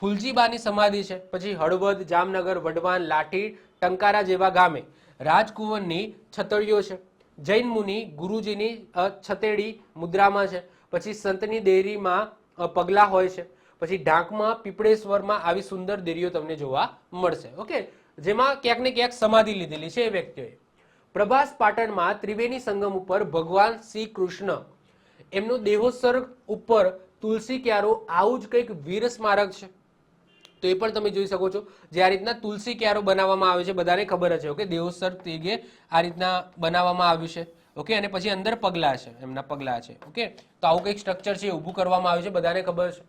ફુલજીબાની સમાધિ છે. પછી હળવદ, જામનગર, વઢવાણ, લાઠી, ટંકારા જેવા ગામે રાજકુંવરની છતડીઓ છે. જૈન મુનિ ગુરુજીની છતેડી મુદ્રામાં છે. પછી સંતની દેરીમાં પગલા હોય છે. પછી ઢાંકમાં, પીપળેશ્વરમાં આવી સુંદર દેરીઓ તમને જોવા મળશે. ઓકે, જેમાં ક્યાંક ને ક્યાંક સમાધિ લીધેલી છે એ વ્યક્તિઓએ. પ્રભાસ પાટણમાં ત્રિવેણી સંગમ ઉપર ભગવાન શ્રી કૃષ્ણ એમનો દેહોત્સર્ગ ઉપર તુલસી ક્યારો, આવું જ કંઈક વીર સ્મારક છે. તો એ પણ તમે જોઈ શકો છો. જે આ રીતના તુલસી ક્યારો બનાવવામાં આવે છે બધાને ખબર છે. ઓકે, દેહોત્સર્ગ તેગે આ રીતના બનાવવામાં આવ્યું છે. ઓકે, અને પછી અંદર પગલા છે, એમના પગલા છે. ઓકે, તો આવું કંઈક સ્ટ્રક્ચર છે ઊભું કરવામાં આવ્યું છે, બધાને ખબર છે.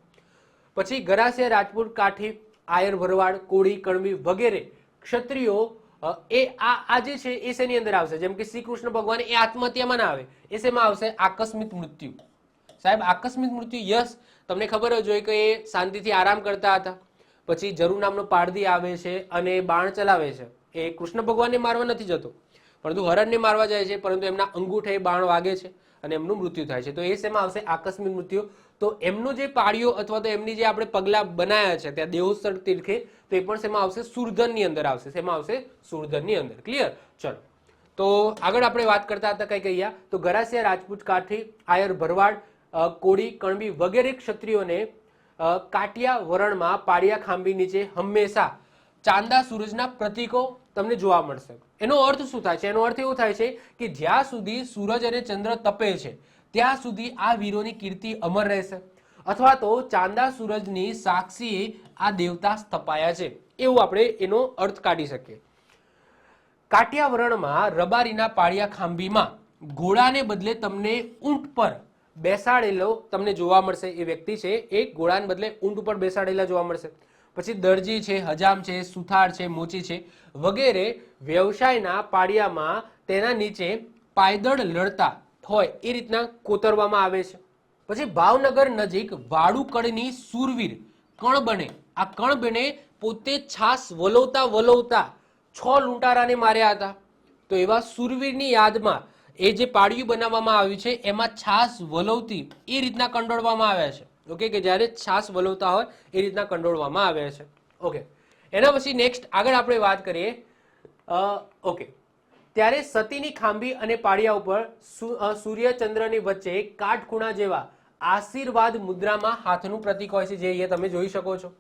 પછી ગરાસિયા, રાજપૂત, કાઠી, આયર, ભરવાડ, કોળી, કણવી વગેરે ક્ષત્રિયો એ આ જે છે એ શેની અંદર આવશે? જેમ કે શ્રી કૃષ્ણ ભગવાન એ આત્મહત્યામાં ના આવે, એ શેમાં આવશે? આકસ્મિક મૃત્યુ. સાહેબ આકસ્મિક મૃત્યુ, યસ, તમને ખબર જ હોય કે એ શાંતિથી આરામ કરતા હતા. પછી જરૂર નામનો પારધી આવે છે અને બાણ ચલાવે છે. એ કૃષ્ણ ભગવાનને મારવા નથી જતો, પરંતુ હરણને મારવા જાય છે, પરંતુ એમના અંગૂઠે બાણ વાગે છે અને એમનું મૃત્યુ થાય છે. તો એ શેમાં આવશે? આકસ્મિક મૃત્યુ. તો એમનો જે પાળીઓ અથવા તો એમની જે આપણે પગલા બનાવ્યા છે ત્યાં દેહોત્સર્ગ તીર્થે, તો એ પણ શેમાં આવશે? શૂરધનની અંદર આવશે. શેમાં આવશે? શૂરધનની અંદર. ક્લિયર? ચલો, તો આગળ આપણે વાત કરતા હતા કઈ કયા? તો ગરાસિયા, રાજપૂત, કાઠી, આયર, ભરવાડ, કોળી, કણબી વગેરે ક્ષત્રિયોને કાટિયા વરણમાં પાળિયા ખાંભી નીચે હંમેશા ચાંદા સૂરજના પ્રતીકો તમને જોવા મળશે. એનો અર્થ શું થાય છે? એનો અર્થ એવો થાય છે કે જ્યાં સુધી સૂરજ અને ચંદ્ર તપે છે ત્યાં સુધી આ વીરોની કીર્તિ અમર રહેશે, અથવા તો ચાંદા સૂરજની સાક્ષી આ દેવતા સ્થપાયા છે, એવું આપણે એનો અર્થ કાઢી શકીએ. કાટિયા વરણમાં રબારીના પાળિયા ખાંભીમાં ઘોડાને બદલે તમને ઊંટ પર બેસાડેલો તમને જોવા મળશે. એ વ્યક્તિ છે એ ઘોડાને બદલે ઊંટ ઉપર બેસાડેલા જોવા મળશે. પછી દરજી છે, હજામ છે, સુથાર છે, મોચી છે વગેરે વ્યવસાયના પાળિયામાં તેના નીચે પાયદળ લડતા હોય એ રીતના કોતરવામાં આવે છે. પછી ભાવનગર નજીક વાડુકડની શૂરવીર કણબને, આ કણબને પોતે છાસ વલોવતા વલોવતા 6 લૂંટારાને માર્યા હતા. તો એવા શૂરવીરની યાદમાં એ જે પાળિયું બનાવવામાં આવ્યું છે એમાં છાસ વલોવતી એ રીતના કંડોળવામાં આવ્યા છે. ઓકે, કે જ્યારે છાસ વલોવતા હોય એ રીતના કંડોળવામાં આવ્યા છે. ઓકે, એના પછી નેક્સ્ટ આગળ આપણે વાત કરીએ. ઓકે, ત્યારે સતીની ખાંભી અને પાળિયા ઉપર સૂર્યચંદ્રની વચ્ચે કાટખૂણા જેવા આશીર્વાદ મુદ્રામાં હાથનું પ્રતીક હોય છે, જે અહીંયા તમે જોઈ શકો છો.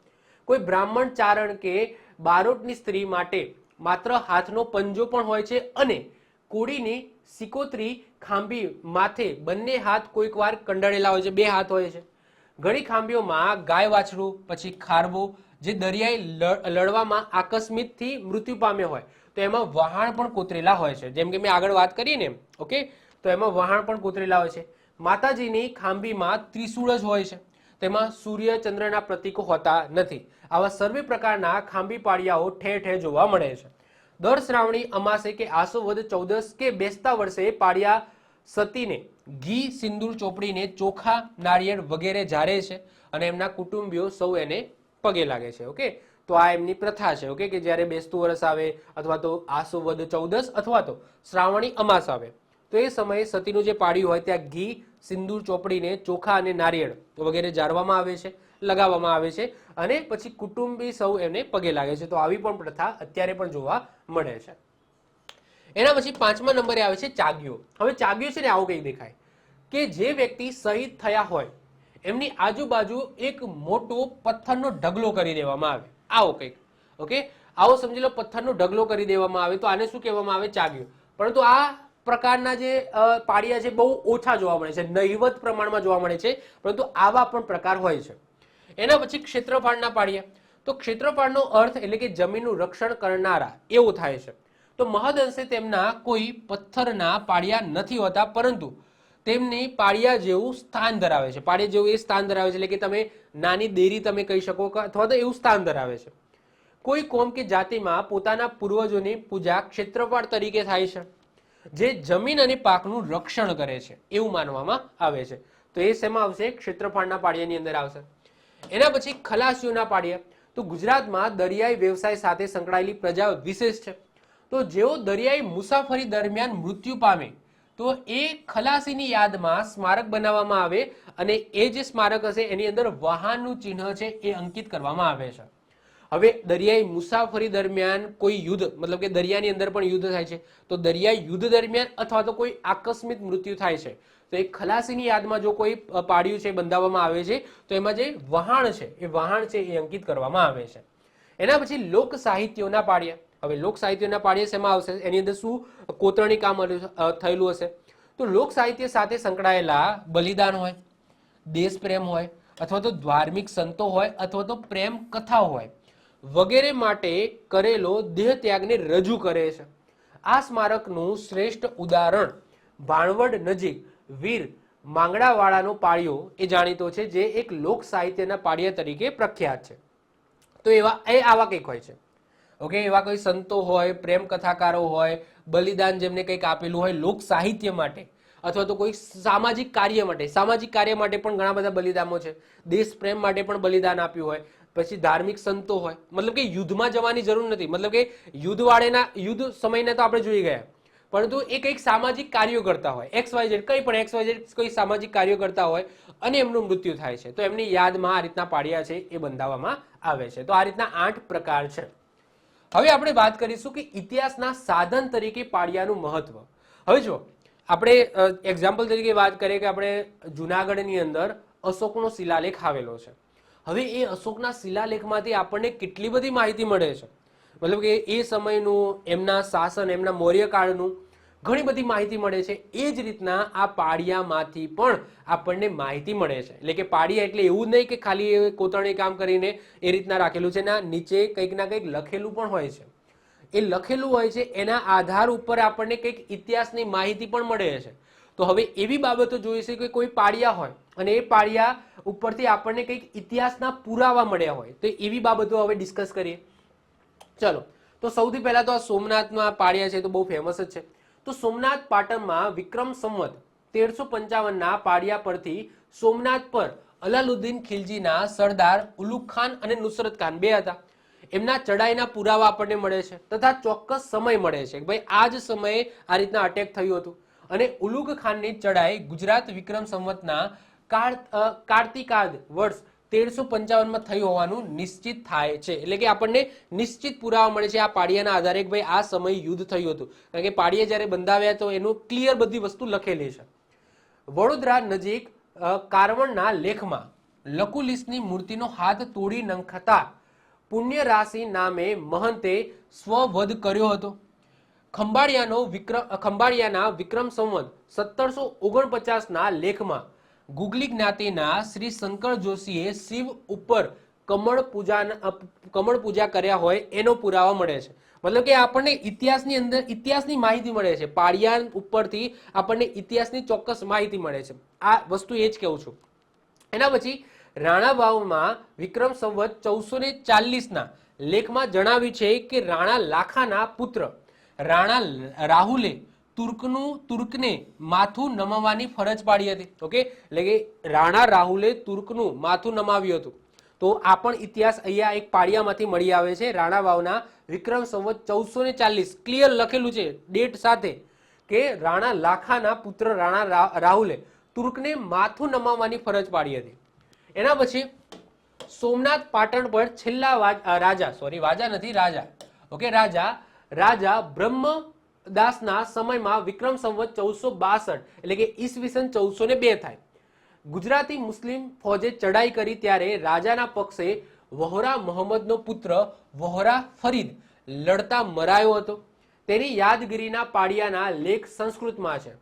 કોઈ બ્રાહ્મણ ચારણ કે બારોટની સ્ત્રી માટે માત્ર હાથનો પંજો પણ હોય છે અને કોડીની સિકોતરી ખાંભી માથે બંને હાથ કોઈક વાર કંડાળેલા હોય છે, 2 હાથ હોય છે. ઘણી ખાંભીઓમાં ગાય વાછડું, પછી ખારવો જે દરિયાઈ લડવામાં આકસ્મિકથી મૃત્યુ પામ્યો હોય તો એમાં વહાણ પણ કોતરેલા હોય છે. જેમ કે મેં આગળ વાત કરી ને, ઓકે, તો એમાં વહાણ પણ કોતરેલા હોય છે. માતાજીની ખાંભીમાં ત્રિશૂળ જ હોય છે, તેમાં સૂર્ય ચંદ્રના પ્રતીકો હોતા નથી. આવા સર્વે પ્રકારના ખાંભી પાળિયાઓ ઠેર ઠેર જોવા મળે છે. દર શ્રાવણી અમાસે કે આસો વદ 14 કે બેસતા વર્ષે પાળિયા સતીને ઘી સિંદૂર ચોપડીને ચોખા નાળિયેર વગેરે ઝારે છે અને એમના કુટુંબીઓ સૌ એને પગે લાગે છે. ઓકે, તો આ એમની પ્રથા છે. ઓકે, કે જ્યારે બેસતું વર્ષ આવે અથવા તો આસો વદ 14 અથવા તો શ્રાવણી અમાસ આવે તો એ સમયે સતીનું જે પાળિયું હોય ત્યાં ઘી સિંદૂર ચોપડીને ચોખા અને નારિયેળ વગેરે ઝારવામાં આવે છે, લગાવવામાં આવે છે અને પછી કુટુંબી સૌ એને પગે લાગે છે. તો આવી પણ પ્રથા અત્યારે પણ જોવા મળે છે. એના પછી 5મા નંબરે આવે છે ચાગ્યો. હવે ચાગ્યો છે ને આવું કંઈક દેખાય કે જે વ્યક્તિ શહીદ થયા હોય એમની આજુબાજુ એક મોટો પથ્થરનો ઢગલો કરી દેવામાં આવે, આવો કંઈક. ઓકે, આવો સમજી લો પથ્થરનો ઢગલો કરી દેવામાં આવે તો આને શું કહેવામાં આવે? ચાગ્યો. પરંતુ આ પ્રકારના જે પાળિયા છે બહુ ઓછા જોવા મળે છે, નહિવત પ્રમાણમાં જોવા મળે છે, પરંતુ આવા પણ પ્રકાર હોય છે. એના પછી ક્ષેત્રફળના પાળિયા. તો ક્ષેત્રફળનો અર્થ એટલે કે જમીનનું રક્ષણ કરનારા એવું થાય છે. તો મહદઅંશે તેમના કોઈ પથ્થરના પાળિયા નથી હોતા, પરંતુ તેમની પાળિયા જેવું સ્થાન ધરાવે છે. પાળિયા જેવું એ સ્થાન ધરાવે છે એટલે કે તમે નાની દેરી તમે કહી શકો અથવા તો એવું સ્થાન ધરાવે છે. કોઈ કોમ કે જાતિમાં પોતાના પૂર્વજોની પૂજા ક્ષેત્રફળ તરીકે થાય છે, જે જમીન અને પાકનું રક્ષણ કરે છે એવું માનવામાં આવે છે. તો એ શેમાં આવશે? ક્ષેત્રફળના પાળિયાની અંદર આવશે. એના પછી ખલાસીઓના પાળિયા. તો ગુજરાતમાં દરિયાઈ વ્યવસાય સાથે સંકળાયેલી પ્રજા વિશેષ છે. તો જેઓ દરિયાઈ મુસાફરી દરમિયાન મૃત્યુ પામે તો એ ખલાસીની યાદમાં સ્મારક બનાવવામાં આવે અને એ જે સ્મારક હશે એની અંદર વાહનનું ચિહ્ન છે એ અંકિત કરવામાં આવે છે. હવે દરિયાઈ મુસાફરી દરમિયાન કોઈ યુદ્ધ, મતલબ કે દરિયાની અંદર પણ યુદ્ધ થાય છે, તો દરિયાઈ યુદ્ધ દરમિયાન અથવા તો કોઈ આકસ્મિક મૃત્યુ થાય છે તો એ ખલાસીની યાદમાં જો કોઈ પાળિયું છે બંધાવવામાં આવે છે તો એમાં જે વહાણ છે એ વહાણ છે એ અંકિત કરવામાં આવે છે. એના પછી લોક સાહિત્યોના પાળિયા. હવે લોક સાહિત્યના પાળિયા શેમાં આવશે? એની અંદર શું કોતરણી કામ થયેલું હશે? તો લોક સાહિત્ય સાથે સંકળાયેલા બલિદાન હોય, દેશ પ્રેમ હોય અથવા તો ધાર્મિક સંતો હોય અથવા તો પ્રેમ કથા હોય વગેરે માટે કરેલો દેહ ત્યાગને રજૂ કરે છે. આ સ્મારકનું શ્રેષ્ઠ ઉદાહરણ ભાણવડ નજીક વીર માંગડાવાળાનો પાળિયો એ જાણીતો છે, જે એક લોક સાહિત્યના પાળિયા તરીકે પ્રખ્યાત છે. તો આવા કંઈક હોય છે. ઓકે, એવા કોઈ સંતો હોય, પ્રેમ કથાકારો હોય, બલિદાન જેમને કંઈક આપેલું હોય લોક સાહિત્ય માટે અથવા તો કોઈ સામાજિક કાર્ય માટે. સામાજિક કાર્ય માટે પણ ઘણા બધા બલિદાનો છે, દેશ પ્રેમ માટે પણ બલિદાન આપ્યું હોય, પછી ધાર્મિક સંતો હોય, મતલબ કે યુદ્ધમાં જવાની જરૂર નથી, મતલબ કે યુદ્ધ સમયના તો આપણે જોઈ ગયા, પરંતુ એ કંઈક સામાજિક કાર્યો કરતા હોય, XYZ કંઈ પણ XYZ કોઈ સામાજિક કાર્યો કરતા હોય અને એમનું મૃત્યુ થાય છે તો એમની યાદમાં આ રીતના પાળિયા છે એ બંધાવવામાં આવે છે. તો આ રીતના 8 પ્રકાર છે. હવે આપણે વાત કરીશું કે ઇતિહાસના સાધન તરીકે પાળિયાનું મહત્વ. હવે જો આપણે એક્ઝામ્પલ તરીકે વાત કરીએ કે આપણે જુનાગઢની અંદર અશોકનો શિલાલેખ આવેલો છે. હવે એ અશોકના શિલાલેખમાંથી આપણને કેટલી બધી માહિતી મળે છે, મતલબ કે એ સમયનું, એમના શાસન, એમના મૌર્યકાળનું ઘણી બધી માહિતી મળે છે. એ જ રીતના આ પાળિયામાંથી પણ આપણને માહિતી મળે છે. એટલે કે પાળિયા એટલે એવું નહીં કે ખાલી કોતરણી કામ કરીને એ રીતના રાખેલું છે, ના નીચે કંઈક ના કંઈક લખેલું પણ હોય છે. એ લખેલું હોય છે એના આધાર ઉપર આપણને કંઈક ઇતિહાસની માહિતી પણ મળે છે. તો હવે એવી બાબતો જોઈશે કે કોઈ પાળિયા હોય અને એ પાળિયા ઉપરથી આપણને કંઈક ઇતિહાસના પુરાવા મળ્યા હોય, તો એવી બાબતો હવે ડિસ્કસ કરીએ. ચલો, તો સૌથી પહેલા તો આ સોમનાથના પાળિયા છે તો બહુ ફેમસ જ છે. તો સોમનાથ પાટણમાં વિક્રમ સંવત 1355ના પાળિયા પરથી સોમનાથ પર અલાઉદ્દીન ખિલજીના સરદાર ઉલુગ ખાન અને નુસરત ખાન બે હતા, એમના ચડાઈના પુરાવા આપણને મળે છે તથા ચોક્કસ સમય મળે છે કે ભાઈ આ જ સમયે આ રીતના અટેક થયું હતું. અને ઉલુગ ખાનની ચડાઈ ગુજરાત વિક્રમ સંવતના કાર્તિકાદ વર્ષ 1355માં થઈ હોવાનું નિશ્ચિત થાય છે. એટલે કે આપણને નિશ્ચિત પુરાવા મળે છે આ પાળિયાના આધારે કે ભાઈ આ સમય યુદ્ધ થયું હતું, કારણ કે પાળિયા જ્યારે બંધાવ્યા તો એનું ક્લિયર બધી વસ્તુ લખેલી છે. વડોદરા નજીક કારવણના લેખમાં લકુલિસની મૂર્તિનો હાથ તોડી નંખતા પુણ્ય રાશિ નામે મહંતે સ્વવધ કર્યો હતો. ખંભાળિયાના વિક્રમ સંવત 1749ના લેખમાં ગુગલી જ્ઞાતિના શ્રી શંકર જોશીએ શિવ ઉપર કમળ પૂજા કર્યા હોય એનો પુરાવા મળે છે. મતલબ કે આપણને ઇતિહાસની અંદર ઇતિહાસની માહિતી મળે છે, પાળિયા ઉપરથી આપણને ઇતિહાસની ચોક્કસ માહિતી મળે છે. આ વસ્તુ એ જ કહું છું. એના પછી રાણા વાવમાં વિક્રમ સંવત 1440ના લેખમાં જણાવ્યું છે કે રાણા લાખાના પુત્ર રાણા રાહુલે તુર્કને માથું નમાવવાની ફરજ પાડી હતી. ઓકે, એટલે કે રાણા રાહુલે તુર્કનું માથું નમાવ્યું હતું. તો આ પણ ઇતિહાસ અહીંયા એક પાળિયામાંથી મળી આવે છે. રાણા વાવના વિક્રમ સંવત 1440 ક્લિયર લખેલું છે ડેટ સાથે કે રાણા લાખાના પુત્ર રાણા રાહુલે તુર્કને માથું નમાવવાની ફરજ પાડી હતી. એના પછી સોમનાથ પાટણ પર છેલ્લા રાજા બ્રહ્મદાસના સમયમાં વિક્રમ સંવત 1462 એટલે કે ઈસવીસન 1402 થાય. ગુજરાતી મુસ્લિમ ફોજે ચડાઈ કરી ત્યારે રાજાના પક્ષે વહોરા મોહમ્મદનો પુત્ર વહોરા ફરીદ લડતા મરાયો હતો. તેની યાદગીરીના પાળિયાના લેખ સંસ્કૃતમાં છે,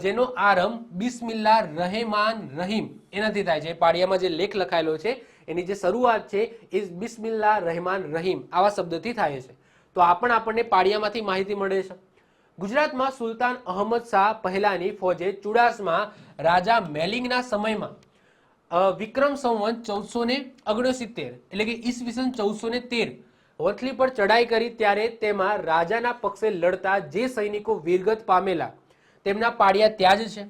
જેનો આરંભ બિસ્મિલ્લાહ રહેમાન રહીમ એનાથી થાય છે. પાળિયામાં જે લેખ લખાયેલો છે એની જે શરૂઆત છે એ બિસ્મિલ્લાહ રહેમાન રહીમ આવા શબ્દથી થાય છે. તો આ પણ આપણને પાળિયામાંથી માહિતી મળે છે. ગુજરાતમાં સુલતાન અહમદ શાહ પહેલાની ફોજે ચુડાસમા રાજા મેલિંગના સમયમાં વિક્રમ સંવત 1469 એટલે કે ઈસવીસન 1413 વથલી પર ચડાઈ કરી ત્યારે તેમાં રાજાના પક્ષે લડતા જે સૈનિકો વીરગત પામેલા તેમના પાળિયા ત્યાં જ છે.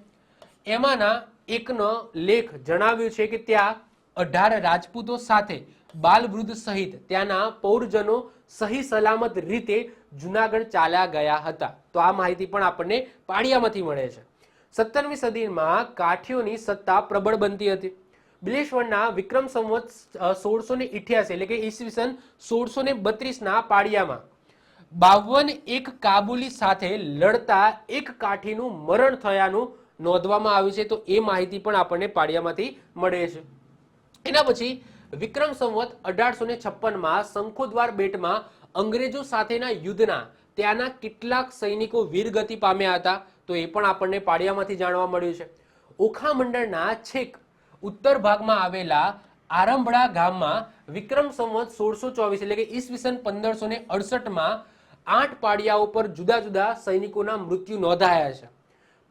એમાંના એકનો લેખ જણાવ્યું છે કે ત્યાં 18 રાજપૂતો સાથે બાલવૃદ્ધ સહિત ત્યાંના પૌરજનો સહી સલામત રીતે જુનાગઢ ચાલ્યા ગયા હતા. તો આ માહિતી પણ આપણને પાળિયામાંથી મળે છે. 17મી સદીમાં કાઠીઓની સત્તા પ્રબળ બનતી હતી. બિલેશ્વરના વિક્રમ સંવત 1688 એટલે કે ઈસવીસન 1632ના પાળિયામાં 52 એક કાબુલી સાથે લડતા એક કાઠીનું મરણ થયાનું નોંધવામાં આવ્યું છે. તો એ માહિતી પણ આપણને પાળિયામાંથી મળે છે. એના પછી વિક્રમ સંવત 1856માં શંખોદ્વાર બેટમાં અંગ્રેજો સાથેના યુદ્ધના ત્યાંના કેટલાક સૈનિકો વીરગતિ પામ્યા હતા. તો એ પણ આપણને પાળિયામાંથી જાણવા મળ્યું છે. ઓખા મંડળના છેક ઉત્તર ભાગમાં આવેલા આરંભડા ગામમાં વિક્રમ સંવત 1624 એટલે કે ઈસવીસન 1568માં 8 પાળિયાઓ પર જુદા જુદા સૈનિકોના મૃત્યુ નોંધાયા છે.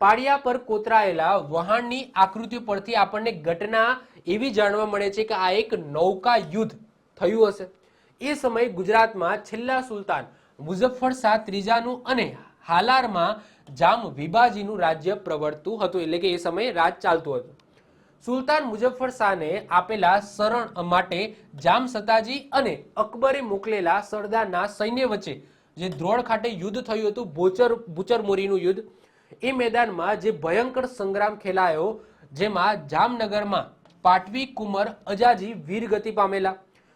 પાળિયા પર કોતરાયેલા વહાણની આકૃતિઓ પરથી આપણને ઘટના એવી જાણવા મળે છે કે આ એક નૌકા યુદ્ધ થયું હશે. એ સમયે ગુજરાતમાં છેલ્લા સુલતાન મુઝફ્ફર શાહ ત્રીજાનું અને હાલારમાં જામ વિભાજીનું રાજ્ય પ્રવર્તતું હતું. એટલે કે એ સમયે રાજ ચાલતું હતું. સુલતાન મુઝફ્ફર શાહને આપેલા શરણ માટે જામ સતાજી અને અકબરે મોકલેલા સરદારના સૈન્ય વચ્ચે જે દ્રોણ ખાતે યુદ્ધ થયું હતું, બુચરમોરીનું યુદ્ધ, એ મેદાનમાં જે ભયંકર સંગ્રામ ખેલાયો જેમાં જામનગરમાં પાટવી કુંવર અજાજી વીરગતિ પામેલા.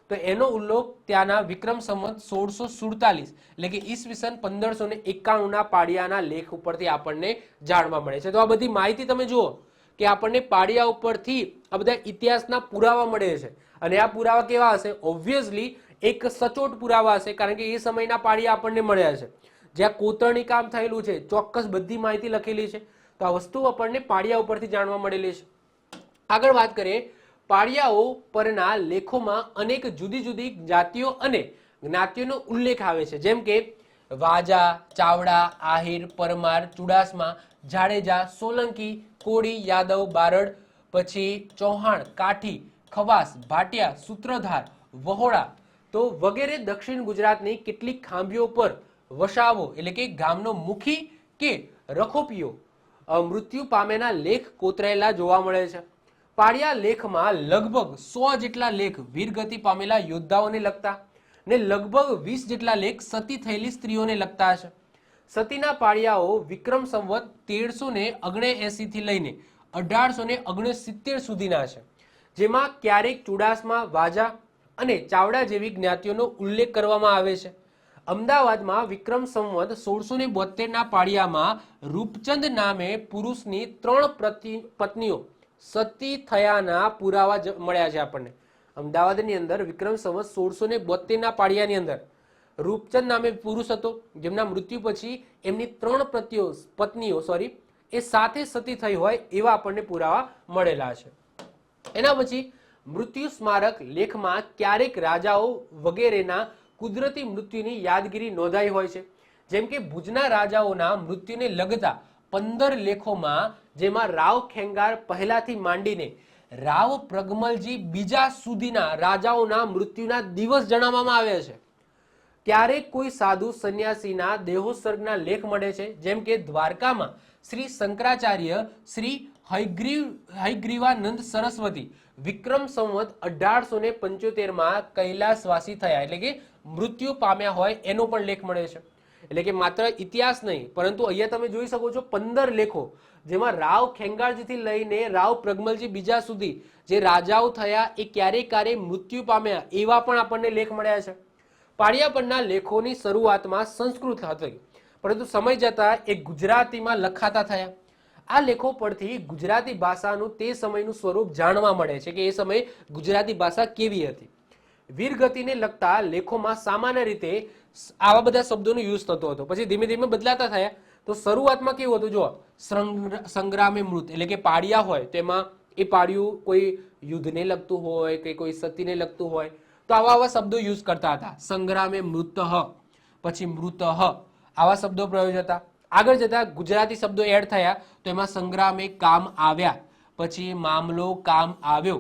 તો એનો ઉલ્લેખ ત્યાંના વિક્રમ સંવત 1647 એટલે કે ઈસવીસન 1591ના પાળિયાના લેખ ઉપરથી આપણને જાણવા મળે છે. તો આ બધી માહિતી તમે જુઓ કે આપણને પાળિયા ઉપરથી આ બધા ઇતિહાસના પુરાવા મળે છે. અને આ પુરાવા કેવા હશે? ઓબ્વિયસલી એક સચોટ પુરાવા હશે, કારણ કે એ સમયના પાળિયા આપણને મળ્યા છે, જ્યાં કોતરણી કામ થયેલું છે, ચોક્કસ બધી માહિતી લખેલી છે. તો આ વસ્તુ આપણને પાળિયા ઉપરથી જાણવા મળેલી છે. આગળ વાત કરીએ, પાળિયાઓ પરના લેખોમાં અનેક જુદી જુદી જાતિઓ અને જ્ઞાતિઓનો ઉલ્લેખ આવે છે, જેમ કે વાજા, ચાવડા, આહિર, પરમાર, ચુડાસમા, જાડેજા, સોલંકી, કોળી, યાદવ, બારડ, પછી ચૌહાણ, કાઠી, ખવાસ, ભાટિયા, સૂત્રધાર, વહોડા તો વગેરે દક્ષિણ ગુજરાતની કેટલીક ખાંભીઓ પર વસાવો એટલે કે ગામનો મુખી કે રખોપીઓ મૃત્યુ પામેના લેખ કોતરાયેલા જોવા મળે છે. પાળિયા લેખમાં લગભગ 100 જેટલા લેખ વીરગતિ પામેલા યોદ્ધાઓને લગતા ને લગભગ 20 જેટલા લેખ સતી થયેલી સ્ત્રીઓને લગતા છે. સતીના પાળિયાઓ વિક્રમ સંવત 1379 થી લઈને 1869 સુધીના છે, જેમાં ક્યારેક ચુડાસમા, વાજા અને ચાવડા જેવી જ્ઞાતિઓનો ઉલ્લેખ કરવામાં આવે છે. અમદાવાદમાં વિક્રમ સંવત 1672 ના પાળિયામાં રૂપચંદ નામે પુરુષની 3 પત્નીઓ સતી થયાના પુરાવા મળ્યા છે આપણને. અમદાવાદની અંદર વિક્રમ સંવત 1672 ના પાળિયાની અંદર રૂપચંદ નામે પુરુષ હતો, જેમના મૃત્યુ પછી એમની 3 પત્નીઓ એ સાથે સતી થઈ હોય એવા આપણને પુરાવા મળેલા છે. એના પછી મૃત્યુ સ્મારક લેખમાં ક્યારેક રાજાઓ વગેરેના કુદરતી મૃત્યુની યાદગીરી નોંધાઈ હોય છે. જેમ કે ભુજના રાજાઓના મૃત્યુને લગતા 15 લેખોમાં, જેમાં રાવ ખેંગાર પહેલાથી માંડીને રાવ પ્રગમલજી બીજા સુધીના રાજાઓના મૃત્યુના દિવસ જણાવવામાં આવ્યા છે. ક્યારેક કોઈ સાધુ સંન્યાસીના દેહોત્સર્ગના લેખ મળે છે, જેમ કે દ્વારકામાં શ્રી શંકરાચાર્ય શ્રી હયગ્રીવાનંદ સરસ્વતી વિક્રમ સંવત 1875 કૈલાસવાસી થયા એટલે કે મૃત્યુ પામ્યા હોય એનો પણ લેખ મળે છે. એટલે કે માત્ર ઇતિહાસ નહીં, પરંતુ અહીંયા તમે જોઈ શકો છો 15 લેખો, જેમાં રાવ ખેંગારજીથી લઈને રાવ પ્રગમલજી બીજા સુધી જે રાજાઓ થયા એ ક્યારે મૃત્યુ પામ્યા એવા પણ આપણને લેખ મળ્યા છે. પાળિયા પરના લેખોની શરૂઆતમાં સંસ્કૃત હતી, પરંતુ સમય જતા એ ગુજરાતીમાં લખાતા થયા. આ લેખો પરથી ગુજરાતી ભાષાનું તે સમયનું સ્વરૂપ જાણવા મળે છે કે એ સમયે ગુજરાતી ભાષા કેવી હતી. વીરગતિને લગતા લેખોમાં સામાન્ય રીતે આવા બધા શબ્દોનો યુઝ થતો હતો, પછી ધીમે ધીમે બદલાતા થયા. તો શરૂઆતમાં કેવું હતું, જો સંગ્રામે મૃત એટલે કે પાળિયા હોય તેમાં એ પાળિયું કોઈ યુદ્ધને લગતું હોય કે કોઈ સતીને લગતું હોય તો આવા શબ્દો યુઝ કરતા હતા. સંગ્રામે મૃત, પછી મૃત, આવા શબ્દો પ્રયોજ હતા. આગળ જતા ગુજરાતી શબ્દો એડ થયા તો એમાં સંગ્રામે કામ આવ્યા, પછી મામલો કામ આવ્યો,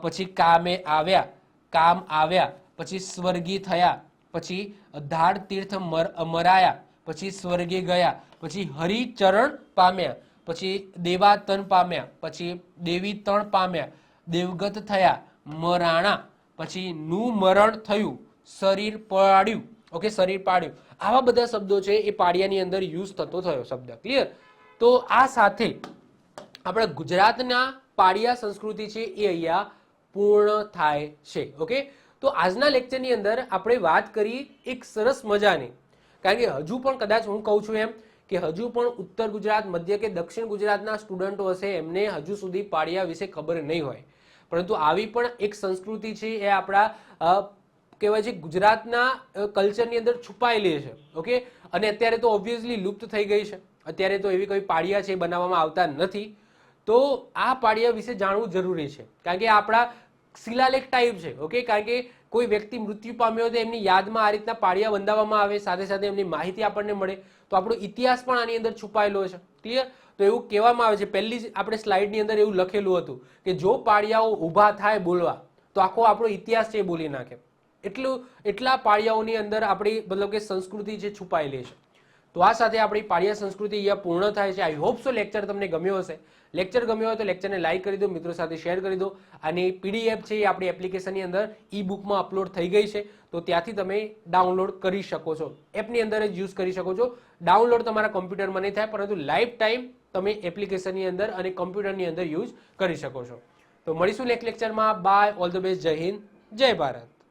પછી કામે આવ્યા, કામ આવ્યા, પછી સ્વર્ગી થયા, પછી ધાડ તીર્થ મરાયા, પછી સ્વર્ગે ગયા, પછી હરિચરણ પામ્યા, પછી દેવાતન પામ્યા, પછી દેવી તણ પામ્યા, દેવગત થયા, મરાણા, પછી નું મરણ થયું, શરીર પાડ્યું. ઓકે, શરીર પાડ્યું. આવા બધા શબ્દો છે એ પાળિયાની અંદર યુઝ થતો થયો શબ્દ. ક્લિયર? તો આ સાથે આપણા ગુજરાતના પાળિયા સંસ્કૃતિ છે એ અહીંયા પૂર્ણ થાય છે. ઓકે, તો આજના લેક્ચરની અંદર આપણે વાત કરી એક સરસ મજાની, કારણ કે હજુ પણ કદાચ હું કહું છું એમ કે હજુ પણ ઉત્તર ગુજરાત, મધ્ય કે દક્ષિણ ગુજરાતના સ્ટુડન્ટો હશે એમને હજુ સુધી પાળિયા વિશે ખબર નહીં હોય, પરંતુ આવી પણ એક સંસ્કૃતિ છે એ આપણા કહેવાય છે ગુજરાતના કલ્ચરની અંદર છુપાયેલી છે. ઓકે, અને અત્યારે તો ઓબ્વિયસલી લુપ્ત થઈ ગઈ છે. અત્યારે તો એવી કોઈ પાળિયા છે બનાવવામાં આવતા નથી. તો આ પાળિયા વિશે જાણવું જરૂરી છે, કારણ કે આપણા શિલાલેખ ટાઈપ છે. ઓકે, કારણ કે કોઈ વ્યક્તિ મૃત્યુ પામ્યો તો એમની યાદમાં આ રીતના પાળિયા બંધાવવામાં આવે, સાથે સાથે એમની માહિતી આપણને મળે, તો આપણો ઇતિહાસ પણ આની અંદર છુપાયેલો છે. ક્લિયર? તો એવું કહેવામાં આવે છે, પહેલી જ આપણે સ્લાઇડની અંદર એવું લખેલું હતું કે જો પાળિયાઓ ઊભા થાય બોલવા તો આખો આપણો ઇતિહાસ છે એ બોલી નાખે. એટલા પાળિયાઓની અંદર આપણી મતલબ કે સંસ્કૃતિ છે છુપાયેલી છે. તો આ સાથે આપણી પાળિયા સંસ્કૃતિ અહીંયા પૂર્ણ થાય છે. આઈ હોપ સો લેક્ચર તમને ગમ્યો હશે. લેક્ચર ગમ્યો હોય તો લેક્ચરની લાઈક કરી દો, મિત્રો સાથે શેર કરી દો. અને પીડીએફ છે એ આપણી એપ્લિકેશનની અંદર ઈ બુકમાં અપલોડ થઈ ગઈ છે, તો ત્યાંથી તમે ડાઉનલોડ કરી શકો છો. એપની અંદર જ યુઝ કરી શકો છો. ડાઉનલોડ તમારા કોમ્પ્યુટરમાં નહીં થાય, પરંતુ લાઈફ ટાઈમ તમે એપ્લિકેશનની અંદર અને કોમ્પ્યુટરની અંદર યુઝ કરી શકો છો. તો મળીશું નેક્સ્ટ લેક્ચરમાં. બાય, ઓલ ધ બેસ્ટ, જય હિન્દ, જય ભારત.